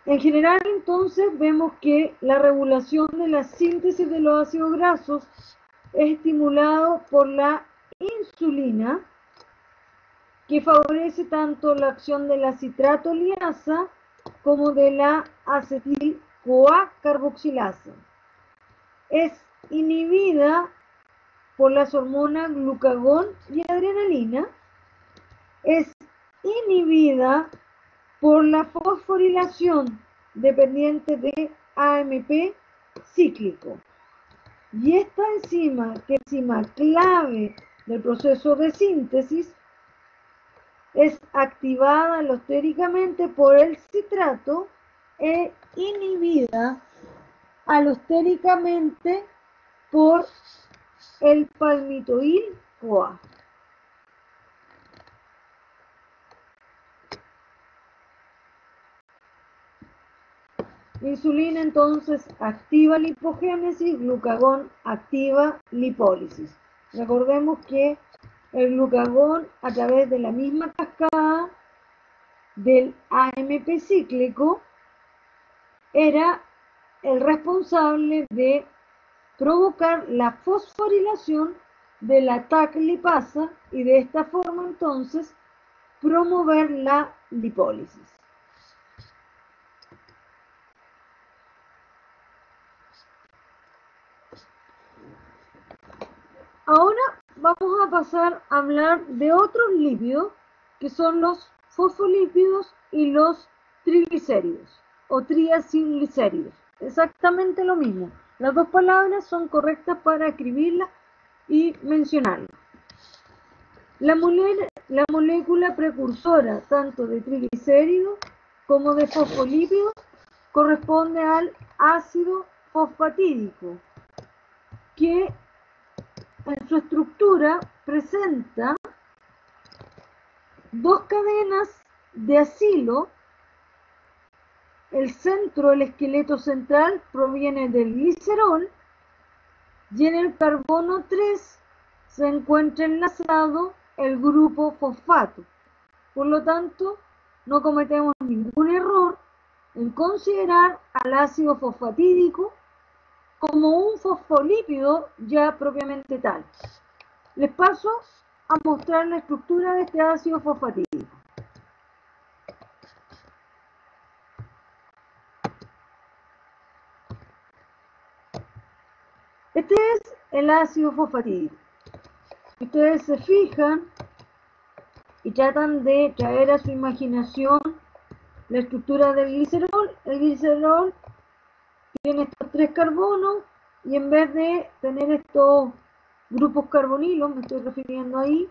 En general, entonces, vemos que la regulación de la síntesis de los ácidos grasos es estimulado por la insulina, que favorece tanto la acción de la citratoliasa como de la acetil-CoA carboxilasa. Es inhibida por las hormonas glucagón y adrenalina. Es inhibida por la fosforilación dependiente de AMP cíclico. Y esta enzima, que es enzima clave del proceso de síntesis, es activada alostéricamente por el citrato e inhibida alostéricamente por el palmitoil-CoA. Insulina entonces activa lipogénesis, glucagón activa lipólisis. Recordemos que el glucagón, a través de la misma cascada del AMP cíclico, era el responsable de provocar la fosforilación de la TAC lipasa y de esta forma entonces promover la lipólisis. Ahora vamos a pasar a hablar de otros lípidos que son los fosfolípidos y los triglicéridos o triacilglicéridos. Exactamente lo mismo. Las dos palabras son correctas para escribirlas y mencionarlas. La molécula precursora tanto de triglicéridos como de fosfolípidos corresponde al ácido fosfatídico, que en su estructura presenta dos cadenas de acilo. El centro, el esqueleto central, proviene del glicerol y en el carbono 3 se encuentra enlazado el grupo fosfato. Por lo tanto, no cometemos ningún error en considerar al ácido fosfatídico como un fosfolípido ya propiamente tal. Les paso a mostrar la estructura de este ácido fosfatídico. Este es el ácido fosfatídico. Ustedes se fijan y tratan de traer a su imaginación la estructura del glicerol. El glicerol tiene estos tres carbonos y en vez de tener estos grupos carbonilos, me estoy refiriendo ahí,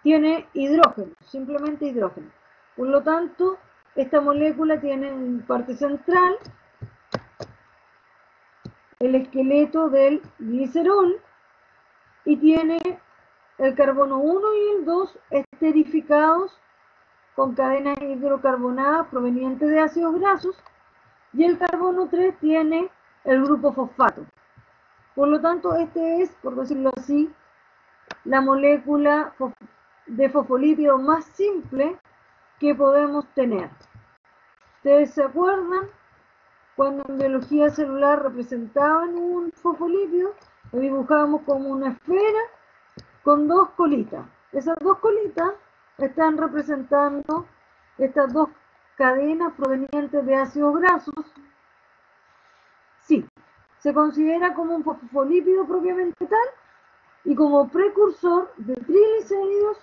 tiene hidrógeno, simplemente hidrógeno. Por lo tanto, esta molécula tiene en parte central el esqueleto del glicerol y tiene el carbono 1 y el 2 esterificados con cadenas hidrocarbonadas provenientes de ácidos grasos, y el carbono 3 tiene el grupo fosfato. Por lo tanto, este es, por decirlo así, la molécula de fosfolípido más simple que podemos tener. ¿Ustedes se acuerdan cuando en biología celular representaban un fosfolípido? Lo dibujábamos como una esfera con dos colitas. Esas dos colitas están representando estas dos cadenas provenientes de ácidos grasos. Sí, se considera como un fosfolípido propiamente tal y como precursor de triglicéridos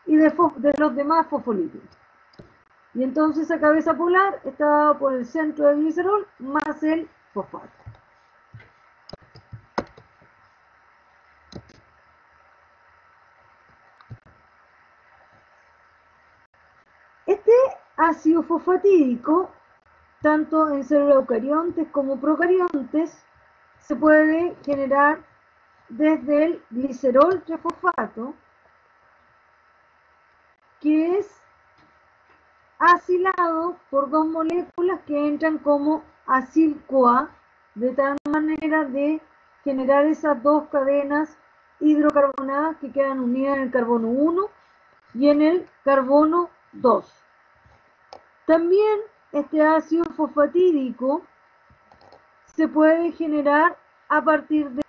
y de los demás fosfolípidos. Y entonces esa cabeza polar está dada por el centro del glicerol más el fosfato. Este ácido fosfatídico tanto en células eucariontes como procariontes, se puede generar desde el glicerol trifosfato, que es asilado por dos moléculas que entran como acil-CoA, de tal manera de generar esas dos cadenas hidrocarbonadas que quedan unidas en el carbono 1 y en el carbono 2. También este ácido fosfatídico se puede generar a partir de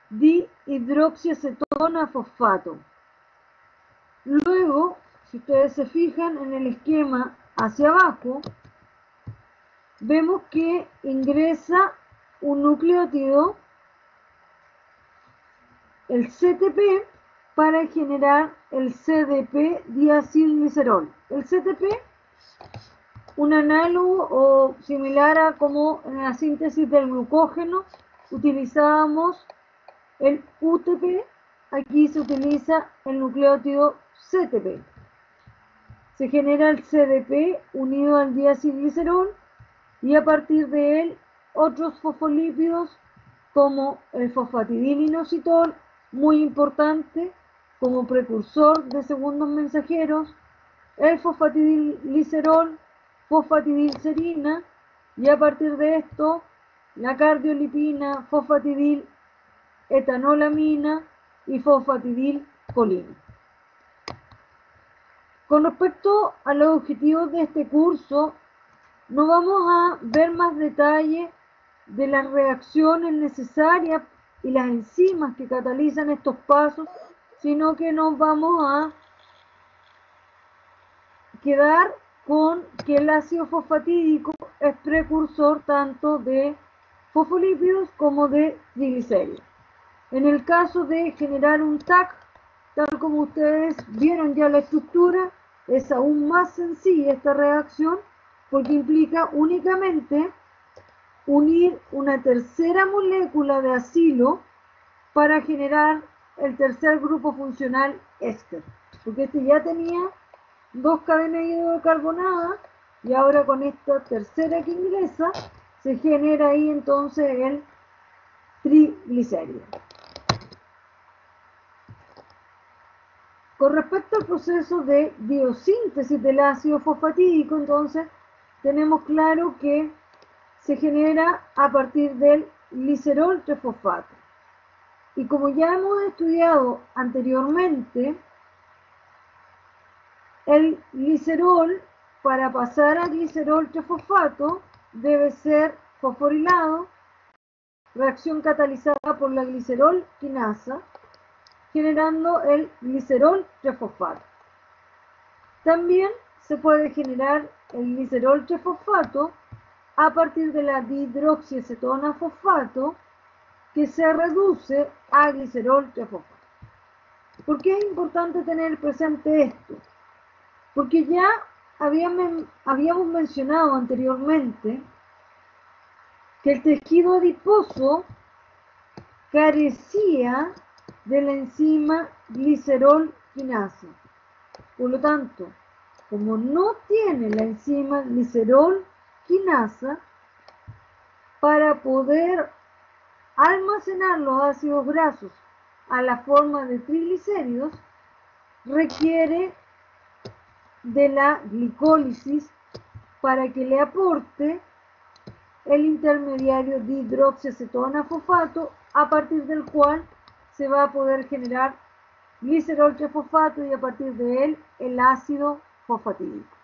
dihidroxiacetona fosfato. Luego, si ustedes se fijan en el esquema hacia abajo, vemos que ingresa un nucleótido, el CTP, para generar el CDP diacilglicerol. El CTP, un análogo o similar a como en la síntesis del glucógeno utilizábamos el UTP, aquí se utiliza el nucleótido CTP. Se genera el CDP unido al diacilglicerol y a partir de él otros fosfolípidos como el fosfatidilinositol, muy importante como precursor de segundos mensajeros, el fosfatidilglicerol, fosfatidilserina, y a partir de esto la cardiolipina, fosfatidiletanolamina y fosfatidilcolina. Con respecto a los objetivos de este curso, no vamos a ver más detalle de las reacciones necesarias y las enzimas que catalizan estos pasos, sino que nos vamos a quedar con que el ácido fosfatídico es precursor tanto de fosfolípidos como de triglicéridos. En el caso de generar un TAC, tal como ustedes vieron ya la estructura, es aún más sencilla esta reacción porque implica únicamente unir una tercera molécula de acilo para generar el tercer grupo funcional éster, porque este ya tenía dos cadenas hidrocarbonadas y ahora con esta tercera que ingresa se genera ahí entonces el triglicérido. Con respecto al proceso de biosíntesis del ácido fosfatídico, entonces tenemos claro que se genera a partir del glicerol trifosfato. Y como ya hemos estudiado anteriormente, el glicerol, para pasar a glicerol trifosfato, debe ser fosforilado, reacción catalizada por la glicerol quinasa, generando el glicerol trifosfato. También se puede generar el glicerol trifosfato a partir de la dihidroxiacetona fosfato, que se reduce a glicerol trifosfato. ¿Por qué es importante tener presente esto? Porque ya habíamos mencionado anteriormente que el tejido adiposo carecía de la enzima glicerol quinasa. Por lo tanto, como no tiene la enzima glicerol quinasa, para poder almacenar los ácidos grasos a la forma de triglicéridos, requiere de la glicólisis para que le aporte el intermediario dihidroxiacetona fosfato, a partir del cual se va a poder generar glicerol trifosfato y a partir de él el ácido fosfatídico.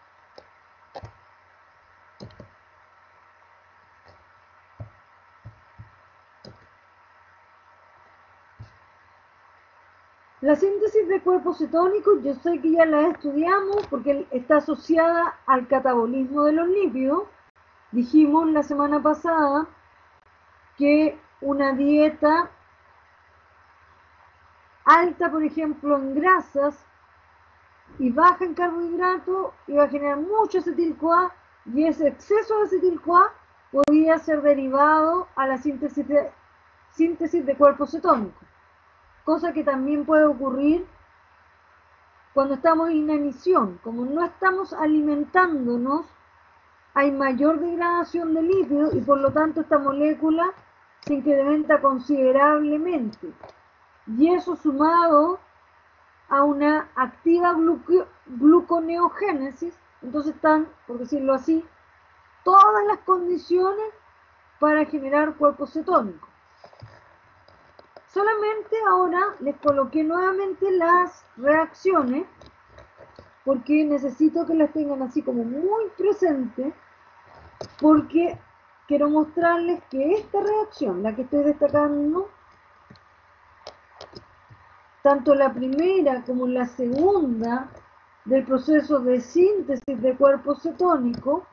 La síntesis de cuerpos cetónicos, yo sé que ya la estudiamos porque está asociada al catabolismo de los lípidos. Dijimos la semana pasada que una dieta alta, por ejemplo, en grasas y baja en carbohidratos iba a generar mucho acetil-CoA, y ese exceso de acetil-CoA podía ser derivado a la síntesis de cuerpos cetónicos, cosa que también puede ocurrir cuando estamos en inanición. Como no estamos alimentándonos hay mayor degradación de lípidos y por lo tanto esta molécula se incrementa considerablemente. Y eso sumado a una activa gluconeogénesis, entonces están, por decirlo así, todas las condiciones para generar cuerpos cetónicos. Solamente ahora les coloqué nuevamente las reacciones porque necesito que las tengan así como muy presentes, porque quiero mostrarles que esta reacción, la que estoy destacando, tanto la primera como la segunda del proceso de síntesis de cuerpo cetónico,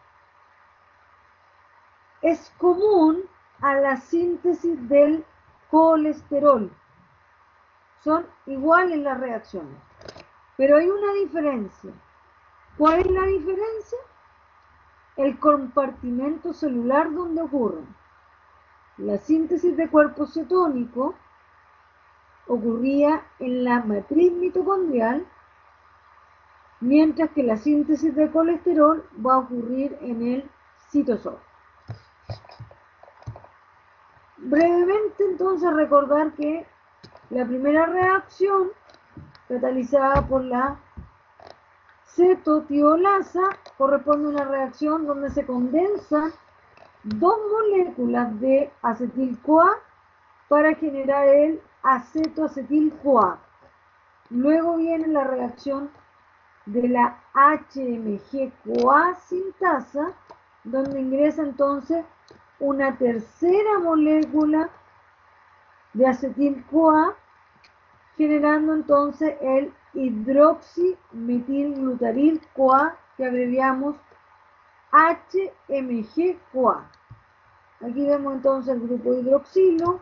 es común a la síntesis del colesterol. Son iguales las reacciones, pero hay una diferencia. ¿Cuál es la diferencia? El compartimento celular donde ocurren. La síntesis de cuerpo cetónico ocurría en la matriz mitocondrial, mientras que la síntesis de colesterol va a ocurrir en el citosol. Brevemente entonces recordar que la primera reacción catalizada por la cetotiolasa corresponde a una reacción donde se condensan dos moléculas de acetil-CoA para generar el acetoacetil-CoA. Luego viene la reacción de la HMG-CoA sintasa, donde ingresa entonces una tercera molécula de acetil-CoA, generando entonces el hidroximetilglutaril-CoA, que abreviamos HMG-CoA. Aquí vemos entonces el grupo hidroxilo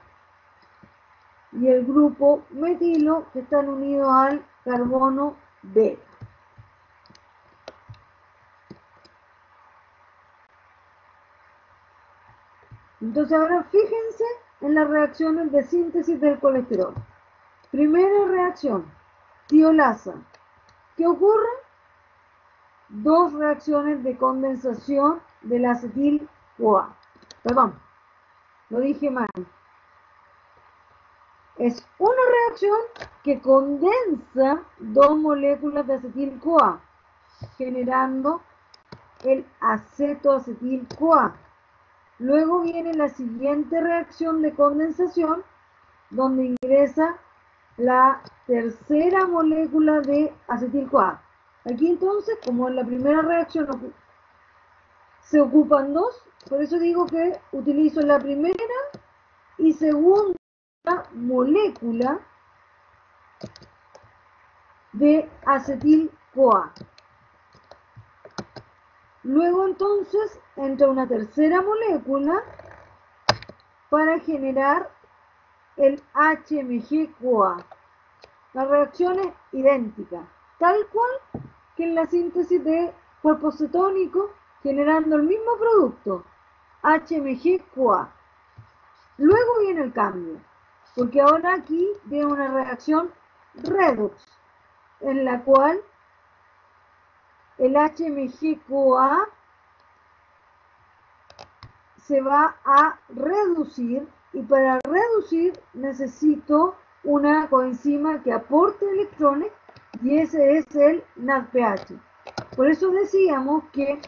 y el grupo metilo, que están unidos al carbono beta. Entonces ahora fíjense en las reacciones de síntesis del colesterol. Primera reacción, tiolasa. ¿Qué ocurre? Dos reacciones de condensación del acetil-CoA. Perdón, lo dije mal. Es una reacción que condensa dos moléculas de acetil-CoA, generando el acetoacetil-CoA. Luego viene la siguiente reacción de condensación, donde ingresa la tercera molécula de acetil-CoA. Aquí entonces, como en la primera reacción se ocupan dos, por eso digo que utilizo la primera y segunda molécula de acetil-CoA. Luego entonces entra una tercera molécula para generar el HMG-CoA. La reacción es idéntica, tal cual que en la síntesis de cuerpos cetónicos, generando el mismo producto, HMG-CoA. Luego viene el cambio, porque ahora aquí viene una reacción redox, en la cual el HMG-CoA se va a reducir, y para reducir necesito una coenzima que aporte electrones, y ese es el NADPH. Por eso decíamos que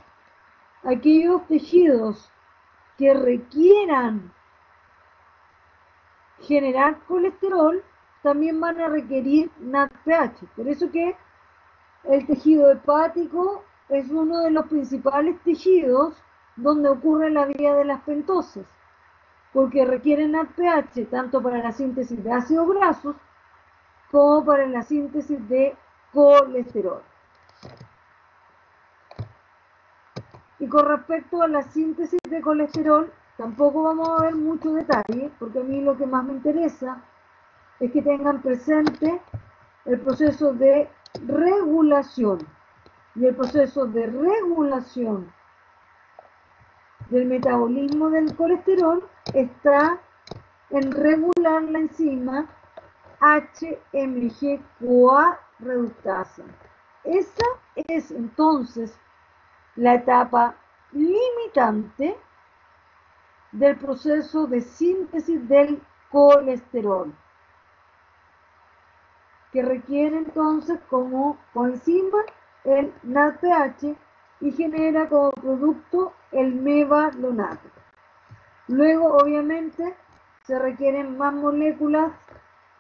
aquellos tejidos que requieran generar colesterol también van a requerir NADPH. Por eso que el tejido hepático es uno de los principales tejidos donde ocurre la vía de las pentosas, porque requieren NADPH tanto para la síntesis de ácidos grasos como para la síntesis de colesterol. Y con respecto a la síntesis de colesterol, tampoco vamos a ver mucho detalle, porque a mí lo que más me interesa es que tengan presente el proceso de regulación. Y el proceso de regulación del metabolismo del colesterol está en regular la enzima HMG-CoA reductasa. Esa es entonces la etapa limitante del proceso de síntesis del colesterol, que requiere entonces como coenzima el NADPH y genera como producto el mevalonate. Luego, obviamente, se requieren más moléculas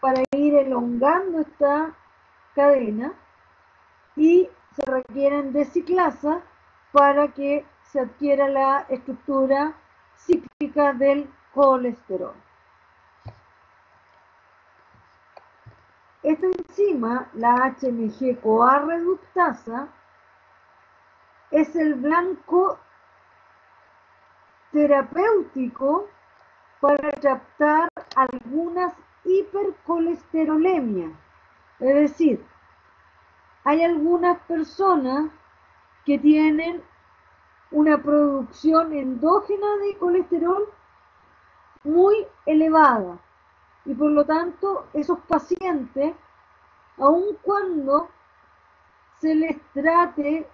para ir elongando esta cadena y se requieren desciclasas para que se adquiera la estructura cíclica del colesterol. Esta enzima, la HMG-CoA reductasa, es el blanco terapéutico para tratar algunas hipercolesterolemias. Es decir, hay algunas personas que tienen una producción endógena de colesterol muy elevada y por lo tanto esos pacientes, aun cuando se les trate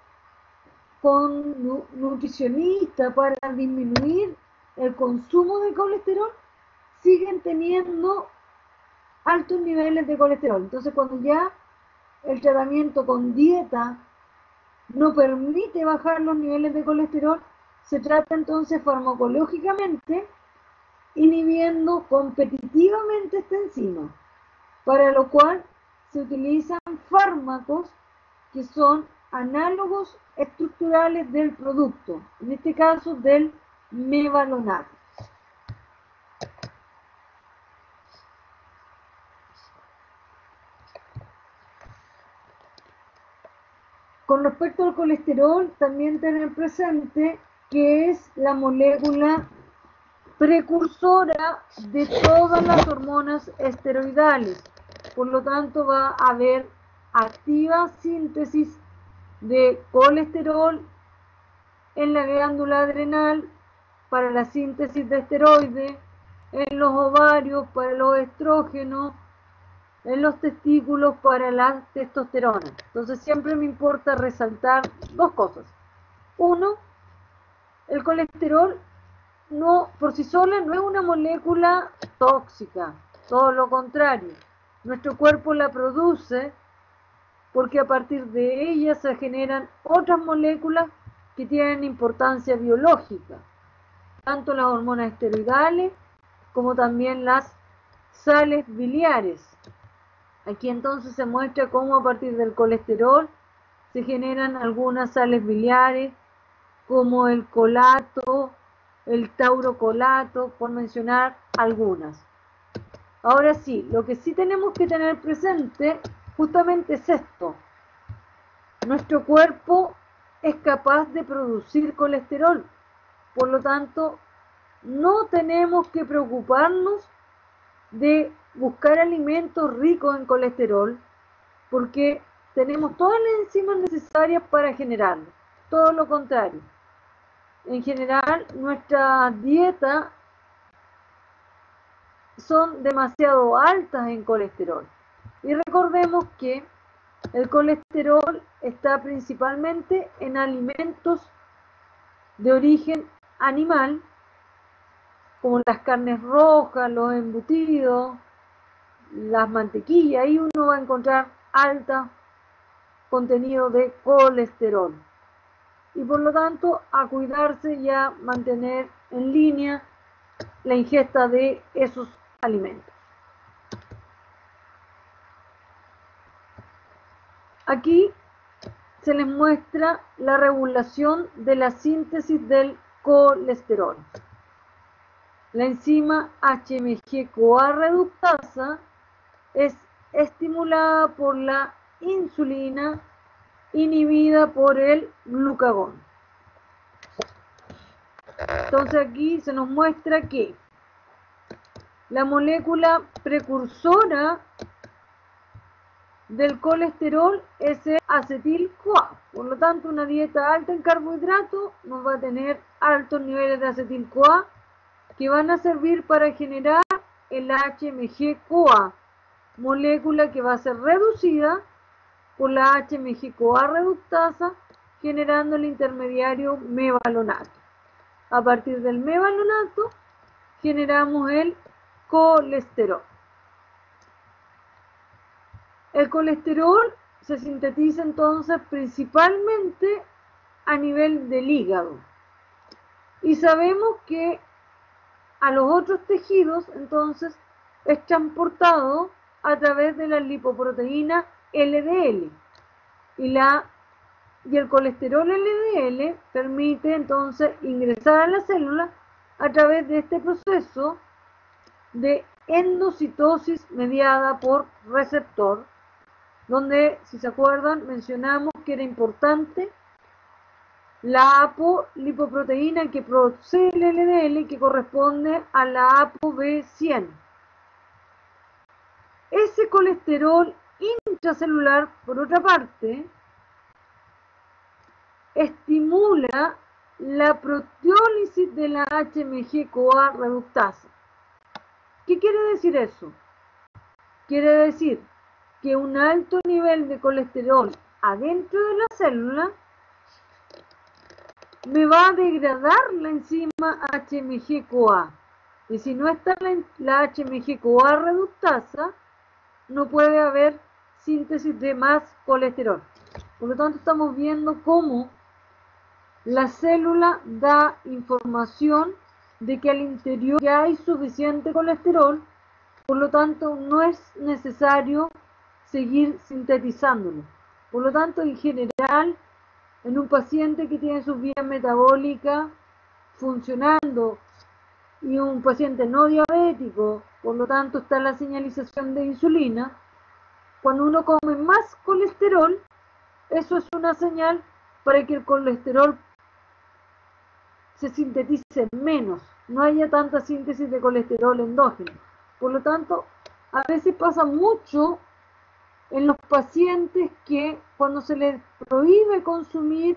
con nutricionista para disminuir el consumo de colesterol, siguen teniendo altos niveles de colesterol. Entonces, cuando ya el tratamiento con dieta no permite bajar los niveles de colesterol, se trata entonces farmacológicamente inhibiendo competitivamente esta enzima, para lo cual se utilizan fármacos que son análogos estructurales del producto, en este caso del mevalonate. Con respecto al colesterol, también tener presente que es la molécula precursora de todas las hormonas esteroidales. Por lo tanto, va a haber activa síntesis de colesterol en la glándula adrenal para la síntesis de esteroides, en los ovarios para los estrógenos, en los testículos para la testosterona. Entonces siempre me importa resaltar dos cosas. Uno, el colesterol no, por sí sola no es una molécula tóxica, todo lo contrario. Nuestro cuerpo la produce porque a partir de ella se generan otras moléculas que tienen importancia biológica, tanto las hormonas esteroidales como también las sales biliares. Aquí entonces se muestra cómo a partir del colesterol se generan algunas sales biliares, como el colato, el taurocolato, por mencionar algunas. Ahora sí, lo que sí tenemos que tener presente justamente es esto. Nuestro cuerpo es capaz de producir colesterol, por lo tanto, no tenemos que preocuparnos de buscar alimentos ricos en colesterol, porque tenemos todas las enzimas necesarias para generarlo. Todo lo contrario. En general, nuestras dietas son demasiado altas en colesterol. Y recordemos que el colesterol está principalmente en alimentos de origen animal, como las carnes rojas, los embutidos, las mantequillas. Ahí uno va a encontrar alto contenido de colesterol. Y por lo tanto, a cuidarse y a mantener en línea la ingesta de esos alimentos. Aquí se les muestra la regulación de la síntesis del colesterol. La enzima HMG-CoA reductasa es estimulada por la insulina, inhibida por el glucagón. Entonces aquí se nos muestra que la molécula precursora del colesterol es el acetil-CoA. Por lo tanto, una dieta alta en carbohidratos nos va a tener altos niveles de acetil-CoA que van a servir para generar el HMG-CoA, molécula que va a ser reducida por la HMG-CoA reductasa generando el intermediario mevalonato. A partir del mevalonato generamos el colesterol. El colesterol se sintetiza entonces principalmente a nivel del hígado. Y sabemos que a los otros tejidos entonces es transportado a través de la lipoproteína LDL. Y el colesterol LDL permite entonces ingresar a la célula a través de este proceso de endocitosis mediada por receptor, donde, si se acuerdan, mencionamos que era importante la apolipoproteína que produce el LDL, que corresponde a la ApoB100. Ese colesterol intracelular, por otra parte, estimula la proteólisis de la HMG-CoA reductasa. ¿Qué quiere decir eso? Quiere decir que un alto nivel de colesterol adentro de la célula me va a degradar la enzima HMG-CoA. Y si no está la HMG-CoA reductasa, no puede haber síntesis de más colesterol. Por lo tanto, estamos viendo cómo la célula da información de que al interior ya hay suficiente colesterol, por lo tanto no es necesario seguir sintetizándolo. Por lo tanto, en general, en un paciente que tiene su vía metabólica funcionando y un paciente no diabético, por lo tanto está la señalización de insulina, cuando uno come más colesterol, eso es una señal para que el colesterol se sintetice menos, no haya tanta síntesis de colesterol endógeno. Por lo tanto, a veces pasa mucho en los pacientes que cuando se les prohíbe consumir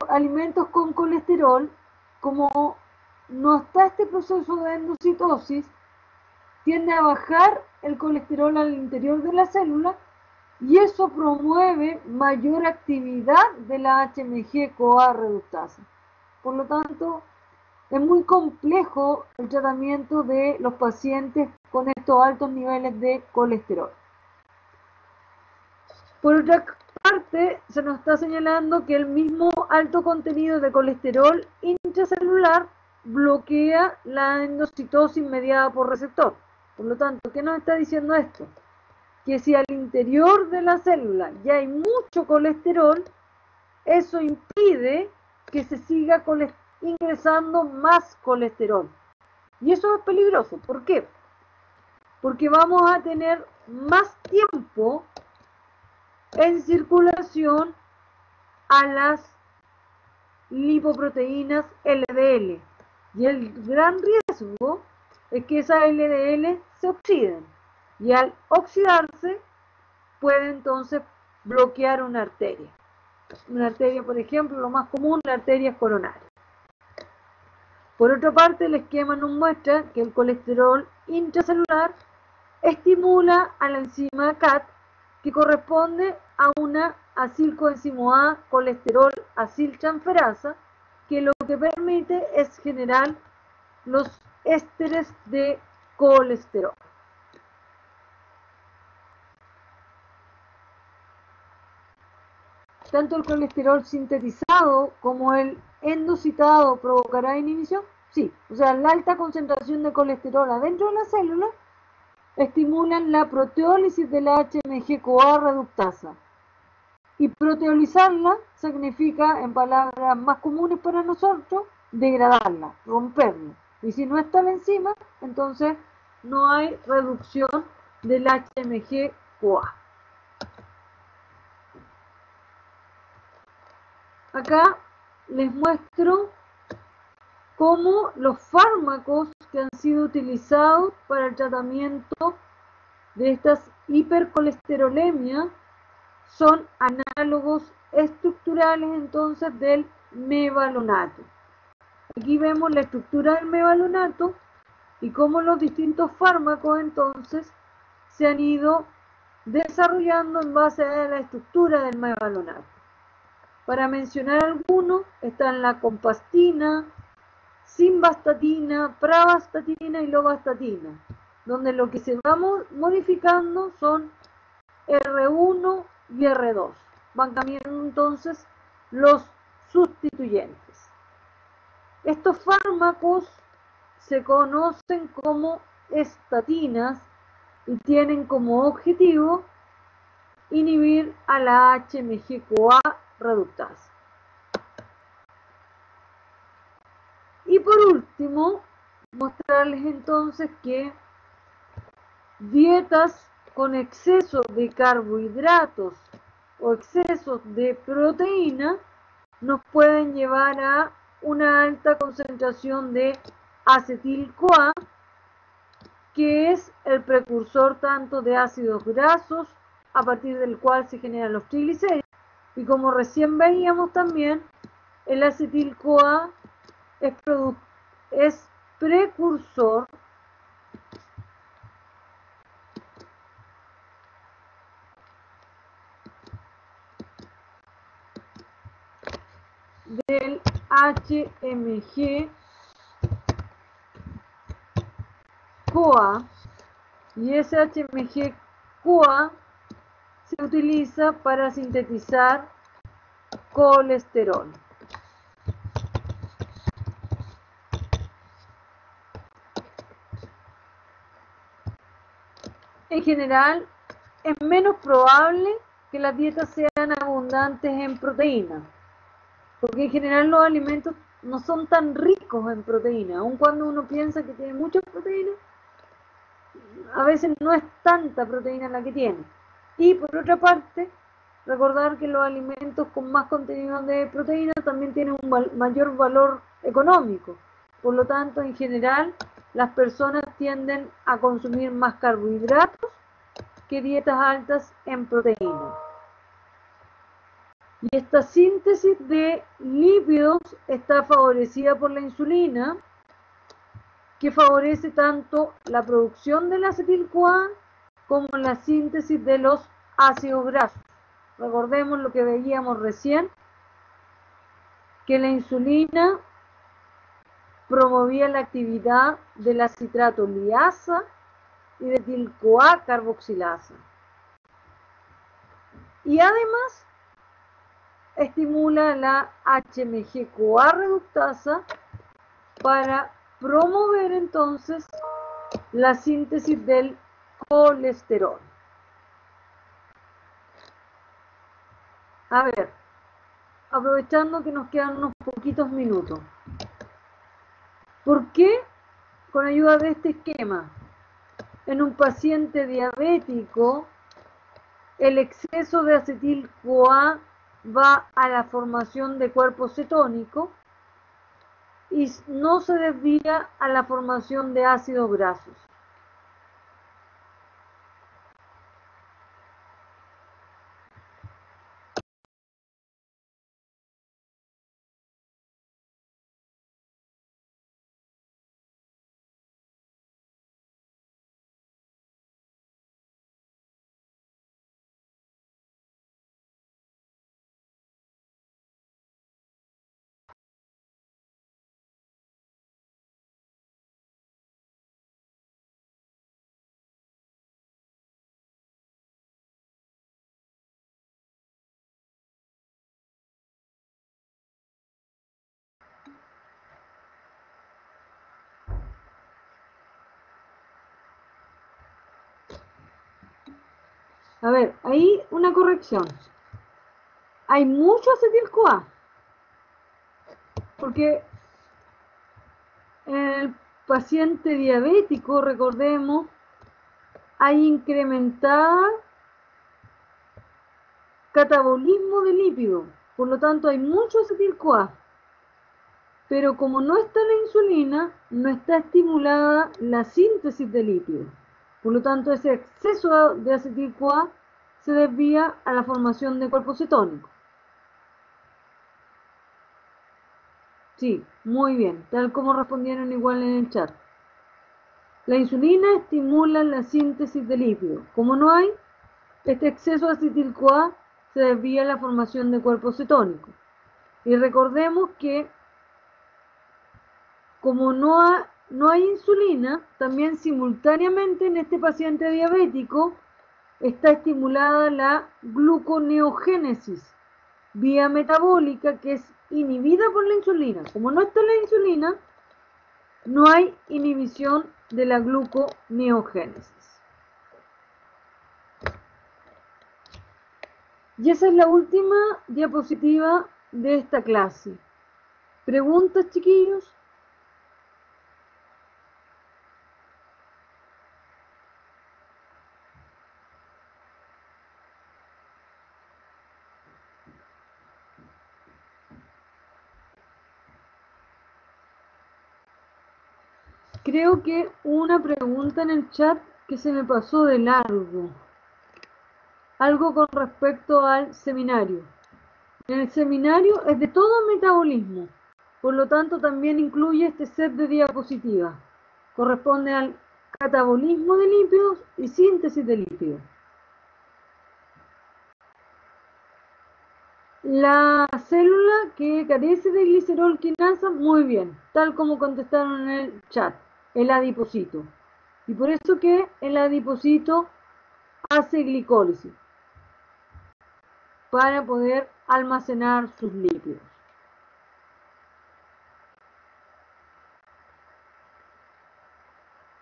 alimentos con colesterol, como no está este proceso de endocitosis, tiende a bajar el colesterol al interior de la célula y eso promueve mayor actividad de la HMG-CoA reductasa. Por lo tanto, es muy complejo el tratamiento de los pacientes con estos altos niveles de colesterol. Por otra parte, se nos está señalando que el mismo alto contenido de colesterol intracelular bloquea la endocitosis mediada por receptor. Por lo tanto, ¿qué nos está diciendo esto? Que si al interior de la célula ya hay mucho colesterol, eso impide que se siga ingresando más colesterol. Y eso es peligroso. ¿Por qué? Porque vamos a tener más tiempo en circulación a las lipoproteínas LDL. Y el gran riesgo es que esas LDL se oxiden. Y al oxidarse, puede entonces bloquear una arteria. Una arteria, por ejemplo, lo más común, la arteria coronaria. Por otra parte, el esquema nos muestra que el colesterol intracelular estimula a la enzima CAT, que corresponde a una acilcoenzima A colesterol aciltransferasa, que lo que permite es generar los ésteres de colesterol. ¿Tanto el colesterol sintetizado como el endocitado provocará inhibición? Sí, o sea, la alta concentración de colesterol adentro de la célula estimulan la proteólisis de la HMG-CoA reductasa. Y proteolizarla significa, en palabras más comunes para nosotros, degradarla, romperla. Y si no está la enzima, entonces no hay reducción del HMG-CoA. Acá les muestro cómo los fármacos que han sido utilizados para el tratamiento de estas hipercolesterolemias son análogos estructurales entonces del mevalonato. Aquí vemos la estructura del mevalonato y cómo los distintos fármacos entonces se han ido desarrollando en base a la estructura del mevalonato. Para mencionar algunos, están la compastina, simvastatina, pravastatina y lovastatina, donde lo que se va modificando son R1 y R2. Van cambiando entonces los sustituyentes. Estos fármacos se conocen como estatinas y tienen como objetivo inhibir a la HMG-CoA reductasa. Y por último, mostrarles entonces que dietas con exceso de carbohidratos o excesos de proteína nos pueden llevar a una alta concentración de acetil-CoA, que es el precursor tanto de ácidos grasos, a partir del cual se generan los triglicéridos, y como recién veíamos también, el acetil-CoA es precursor del HMG-CoA, y ese HMG-CoA se utiliza para sintetizar colesterol. En general, es menos probable que las dietas sean abundantes en proteína, porque en general los alimentos no son tan ricos en proteína, aun cuando uno piensa que tiene mucha proteína, a veces no es tanta proteína la que tiene. Y por otra parte, recordar que los alimentos con más contenido de proteína también tienen un mayor valor económico. Por lo tanto, en general, las personas tienden a consumir más carbohidratos que dietas altas en proteína. Y esta síntesis de lípidos está favorecida por la insulina, que favorece tanto la producción del acetil-CoA como la síntesis de los ácidos grasos. Recordemos lo que veíamos recién, que la insulina promovía la actividad de la citrato liasa y de etil-CoA carboxilasa. Y además estimula la HMG-CoA reductasa para promover entonces la síntesis del colesterol. A ver, aprovechando que nos quedan unos poquitos minutos, ¿por qué con ayuda de este esquema en un paciente diabético el exceso de acetil-CoA va a la formación de cuerpo cetónico y no se desvía a la formación de ácidos grasos? A ver, ahí una corrección. Hay mucho acetil-CoA, porque en el paciente diabético, recordemos, hay incrementada catabolismo de lípidos, por lo tanto hay mucho acetil-CoA, pero como no está la insulina, no está estimulada la síntesis de lípidos, por lo tanto ese exceso de acetil-CoA se desvía a la formación de cuerpo cetónico. Sí, muy bien, tal como respondieron igual en el chat. La insulina estimula la síntesis de lípidos. Como no hay, este exceso de acetil-CoA se desvía la formación de cuerpos cetónicos. Y recordemos que como no hay insulina, también simultáneamente en este paciente diabético está estimulada la gluconeogénesis, vía metabólica que es inhibida por la insulina. Como no está la insulina, no hay inhibición de la gluconeogénesis. Y esa es la última diapositiva de esta clase. ¿Preguntas, chiquillos? Creo que una pregunta en el chat que se me pasó de largo. Algo con respecto al seminario. En el seminario es de todo metabolismo, por lo tanto también incluye este set de diapositivas. Corresponde al catabolismo de lípidos y síntesis de lípidos. La célula que carece de glicerol quinasa, muy bien, tal como contestaron en el chat, el adipocito. Y por eso que el adipocito hace glicólisis para poder almacenar sus lípidos.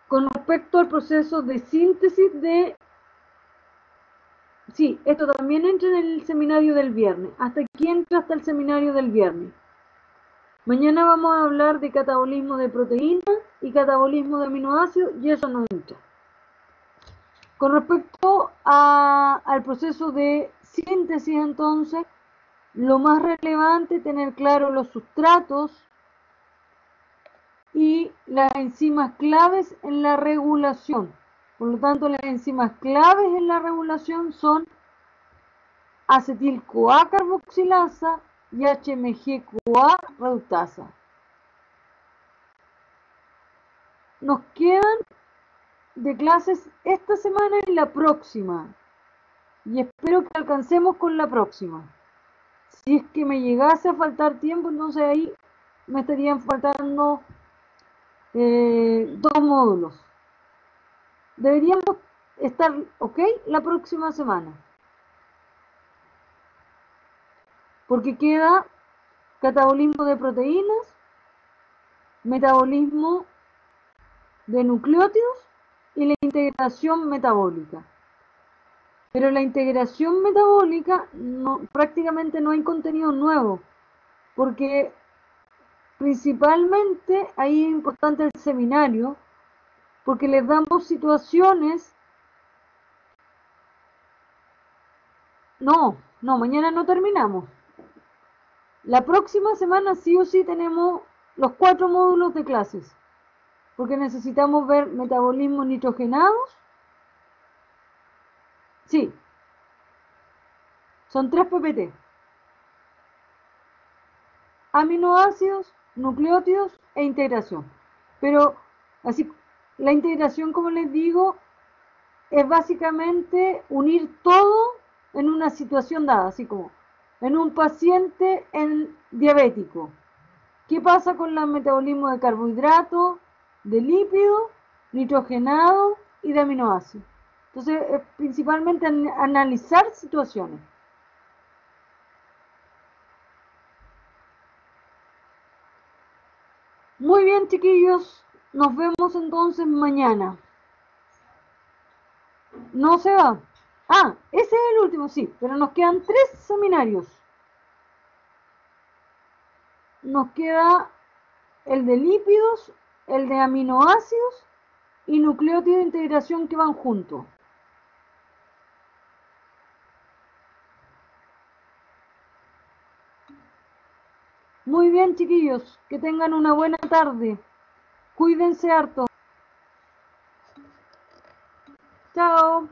Con respecto al proceso de síntesis de... Sí, esto también entra en el seminario del viernes. ¿Hasta aquí entra hasta el seminario del viernes? Mañana vamos a hablar de catabolismo de proteínas y catabolismo de aminoácidos y eso no entra. Con respecto al proceso de síntesis, entonces, lo más relevante es tener claro los sustratos y las enzimas claves en la regulación. Por lo tanto, las enzimas claves en la regulación son acetil-CoA carboxilasa y HMG-CoA reductasa. Nos quedan de clases esta semana y la próxima. Y espero que alcancemos con la próxima. Si es que me llegase a faltar tiempo, entonces ahí me estarían faltando 2 módulos. Deberíamos estar ok la próxima semana. Porque queda catabolismo de proteínas, metabolismo de nucleótidos y la integración metabólica. Pero la integración metabólica prácticamente no hay contenido nuevo, porque principalmente ahí es importante el seminario, porque les damos situaciones. No, mañana no terminamos. La próxima semana sí o sí tenemos los 4 módulos de clases, porque necesitamos ver metabolismos nitrogenados. Sí, son 3 PPT. Aminoácidos, nucleótidos e integración. Pero así, la integración, como les digo, es básicamente unir todo en una situación dada, así como en un paciente diabético. ¿Qué pasa con el metabolismo de carbohidratos, de lípidos, nitrogenados y de aminoácidos? Entonces, es principalmente analizar situaciones. Muy bien, chiquillos, nos vemos entonces mañana. No se va. Ah, ese es el último, sí, pero nos quedan 3 seminarios. Nos queda el de lípidos, el de aminoácidos y nucleótido de integración que van juntos. Muy bien, chiquillos, que tengan una buena tarde. Cuídense harto. Chao.